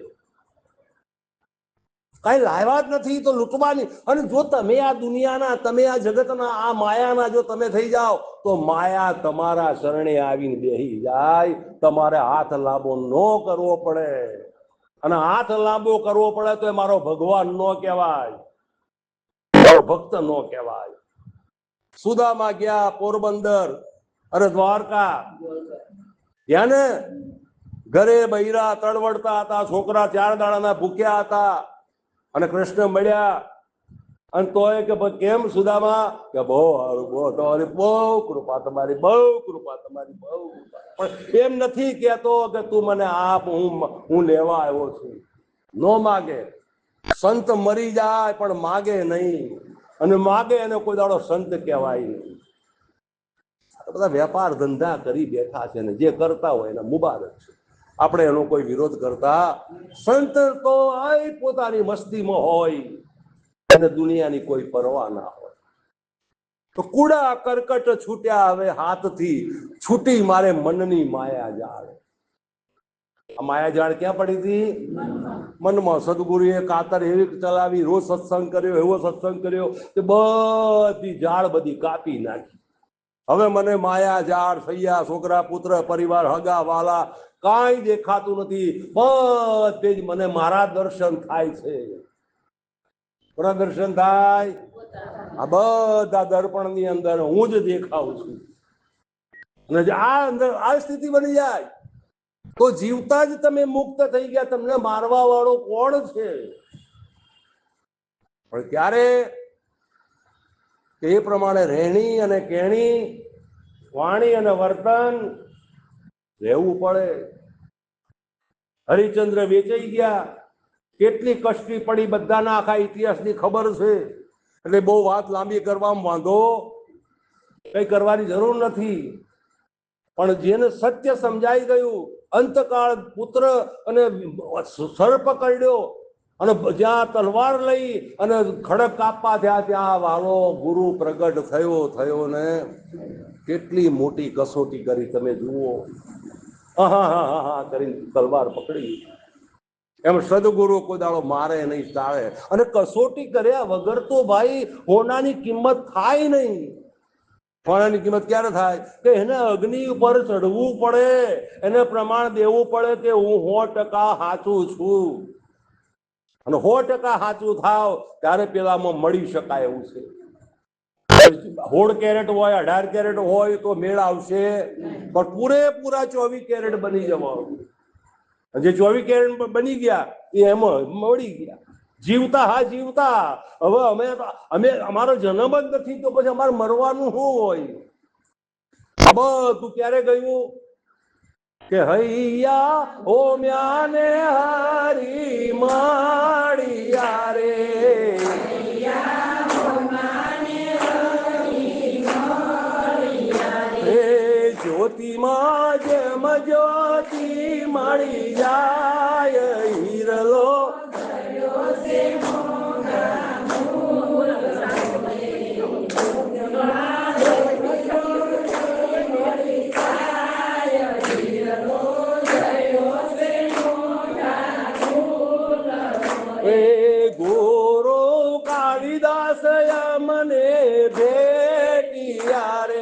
Speaker 1: કઈ લાવ્યા જ નથી તો લૂંટવાની. અને જો તમે આ દુનિયાના, તમે આ જગતના, આ માયાના જો તમે થઈ જાઓ તો માયા તમારા શરણે આવીને બેહી જાય. તમારે હાથ લાંબો ન કરવો પડે. અને હાથ લાંબો કરવો પડે તો એ મારો ભગવાન ન કહેવાય, ભક્ત નો કહેવાય. સુદામા ગયા પોરબંદર અને દ્વારકા ગયા ને, ઘરે બૈરા તળવડતા હતા, છોકરા 4 દાડાના ભૂખ્યા હતા અને કૃષ્ણ મળ્યા. અને તોય કે કેમ સુદામા? કે બહુ સારું, તમારી બહુ કૃપા, તમારી બહુ કૃપા, તમારી બહુ કૃપા. પણ એમ નથી કેતો કે તું મને આપ, હું લેવા આવ્યો છું. નો માગે. સંત મરી જાય પણ માગે નહીં, અને માગે એને કોઈ દાડો સંત કહેવાય નહીં. બધા વેપાર ધંધા કરી બેઠા છે ને જે કરતા હોય એના મુબારક છે. આપણે એનો કોઈ વિરોધ કરતા. સંત તો પોતાની મસ્તીમાં હોય અને દુનિયાની કોઈ પરવા ના હોય. તો કુડા કરકટ છૂટ્યા હવે હાથથી, છૂટી મારે મનની માયા જાળ. આ માયાજાળ ક્યાં પડી હતી? મનમાં. સદગુરુએ કાતર એવી ચલાવી, રોજ સત્સંગ કર્યો, એવો સત્સંગ કર્યો કે બધી જાળ બધી કાપી નાખી. હવે મને માયા જાળ, સૈયા, છોકરા, પુત્ર, પરિવાર, હગા વાલા કાંઈ દેખાતું નથી. બધે જ મને મારા દર્શન થાય છે. કોના દર્શન થાય? આ બધા દર્પણ ની અંદર હું જ દેખાઉં છું. અને આ અંદર આ સ્થિતિ બની જાય તો જીવતા જ તમે મુક્ત થઈ ગયા. તમને મારવા વાળો કોણ છે? પણ ક્યારે એ પ્રમાણે રહેણી અને કહેણી, વાણી અને વર્તન રહેવું પડે. હરિચંદ્ર વેચાઈ ગયા, કેટલી કષ્ટી પડી બધાના આખા ઇતિહાસની ખબર છે. એટલે બહુ વાત લાંબી કરવામાં વાંધો કઈ કરવાની જરૂર નથી. પણ જેને સત્ય સમજાઈ ગયું, અંતકાળ પુત્ર અને સર્પ કરડ્યો અને જ્યાં તલવાર લઈ અને ખડક કાપવા થયા ત્યાં વાલો ગુરુ પ્રગટ થયો ને કેટલી મોટી કસોટી કરી તમે જુઓ. હા કરીને તલવાર પકડી. એમ સદગુરુ કોઈ દાડો મારે નહીં, ટાળે. અને કસોટી કર્યા વગર તો ભાઈ હોનાની કિંમત થાય નહીં. હોનાની કિંમત ક્યારે થાય? કે એને અગ્નિ ઉપર ચડવું પડે, એને પ્રમાણ દેવું પડે કે હું 100% સાચું છું. અને 100% સાચું થાવ ત્યારે પેલામાં મળી શકાય એવું છે. 16 કેરેટ હોય, 18 કેરેટ હોય તો મેળ આવશે, પણ પૂરેપૂરા 24 કેરેટ બની જવાનું. જે 24 કેરેટ બની ગયા એ એમાં મળી ગયા. જીવતા, હા જીવતા. હવે અમે અમારો જન્મ જ નથી તો પછી અમારે મરવાનું શું હોય? બધું ક્યારે ગયું કે હૈયા ઓમ્યા ને હરી માળિયા રે, જ્યોતિમાં જેમ જ્યોતિ મળી જાય, હિરલો ગુરુ કાલિદાસ મને ભેટિયા રે.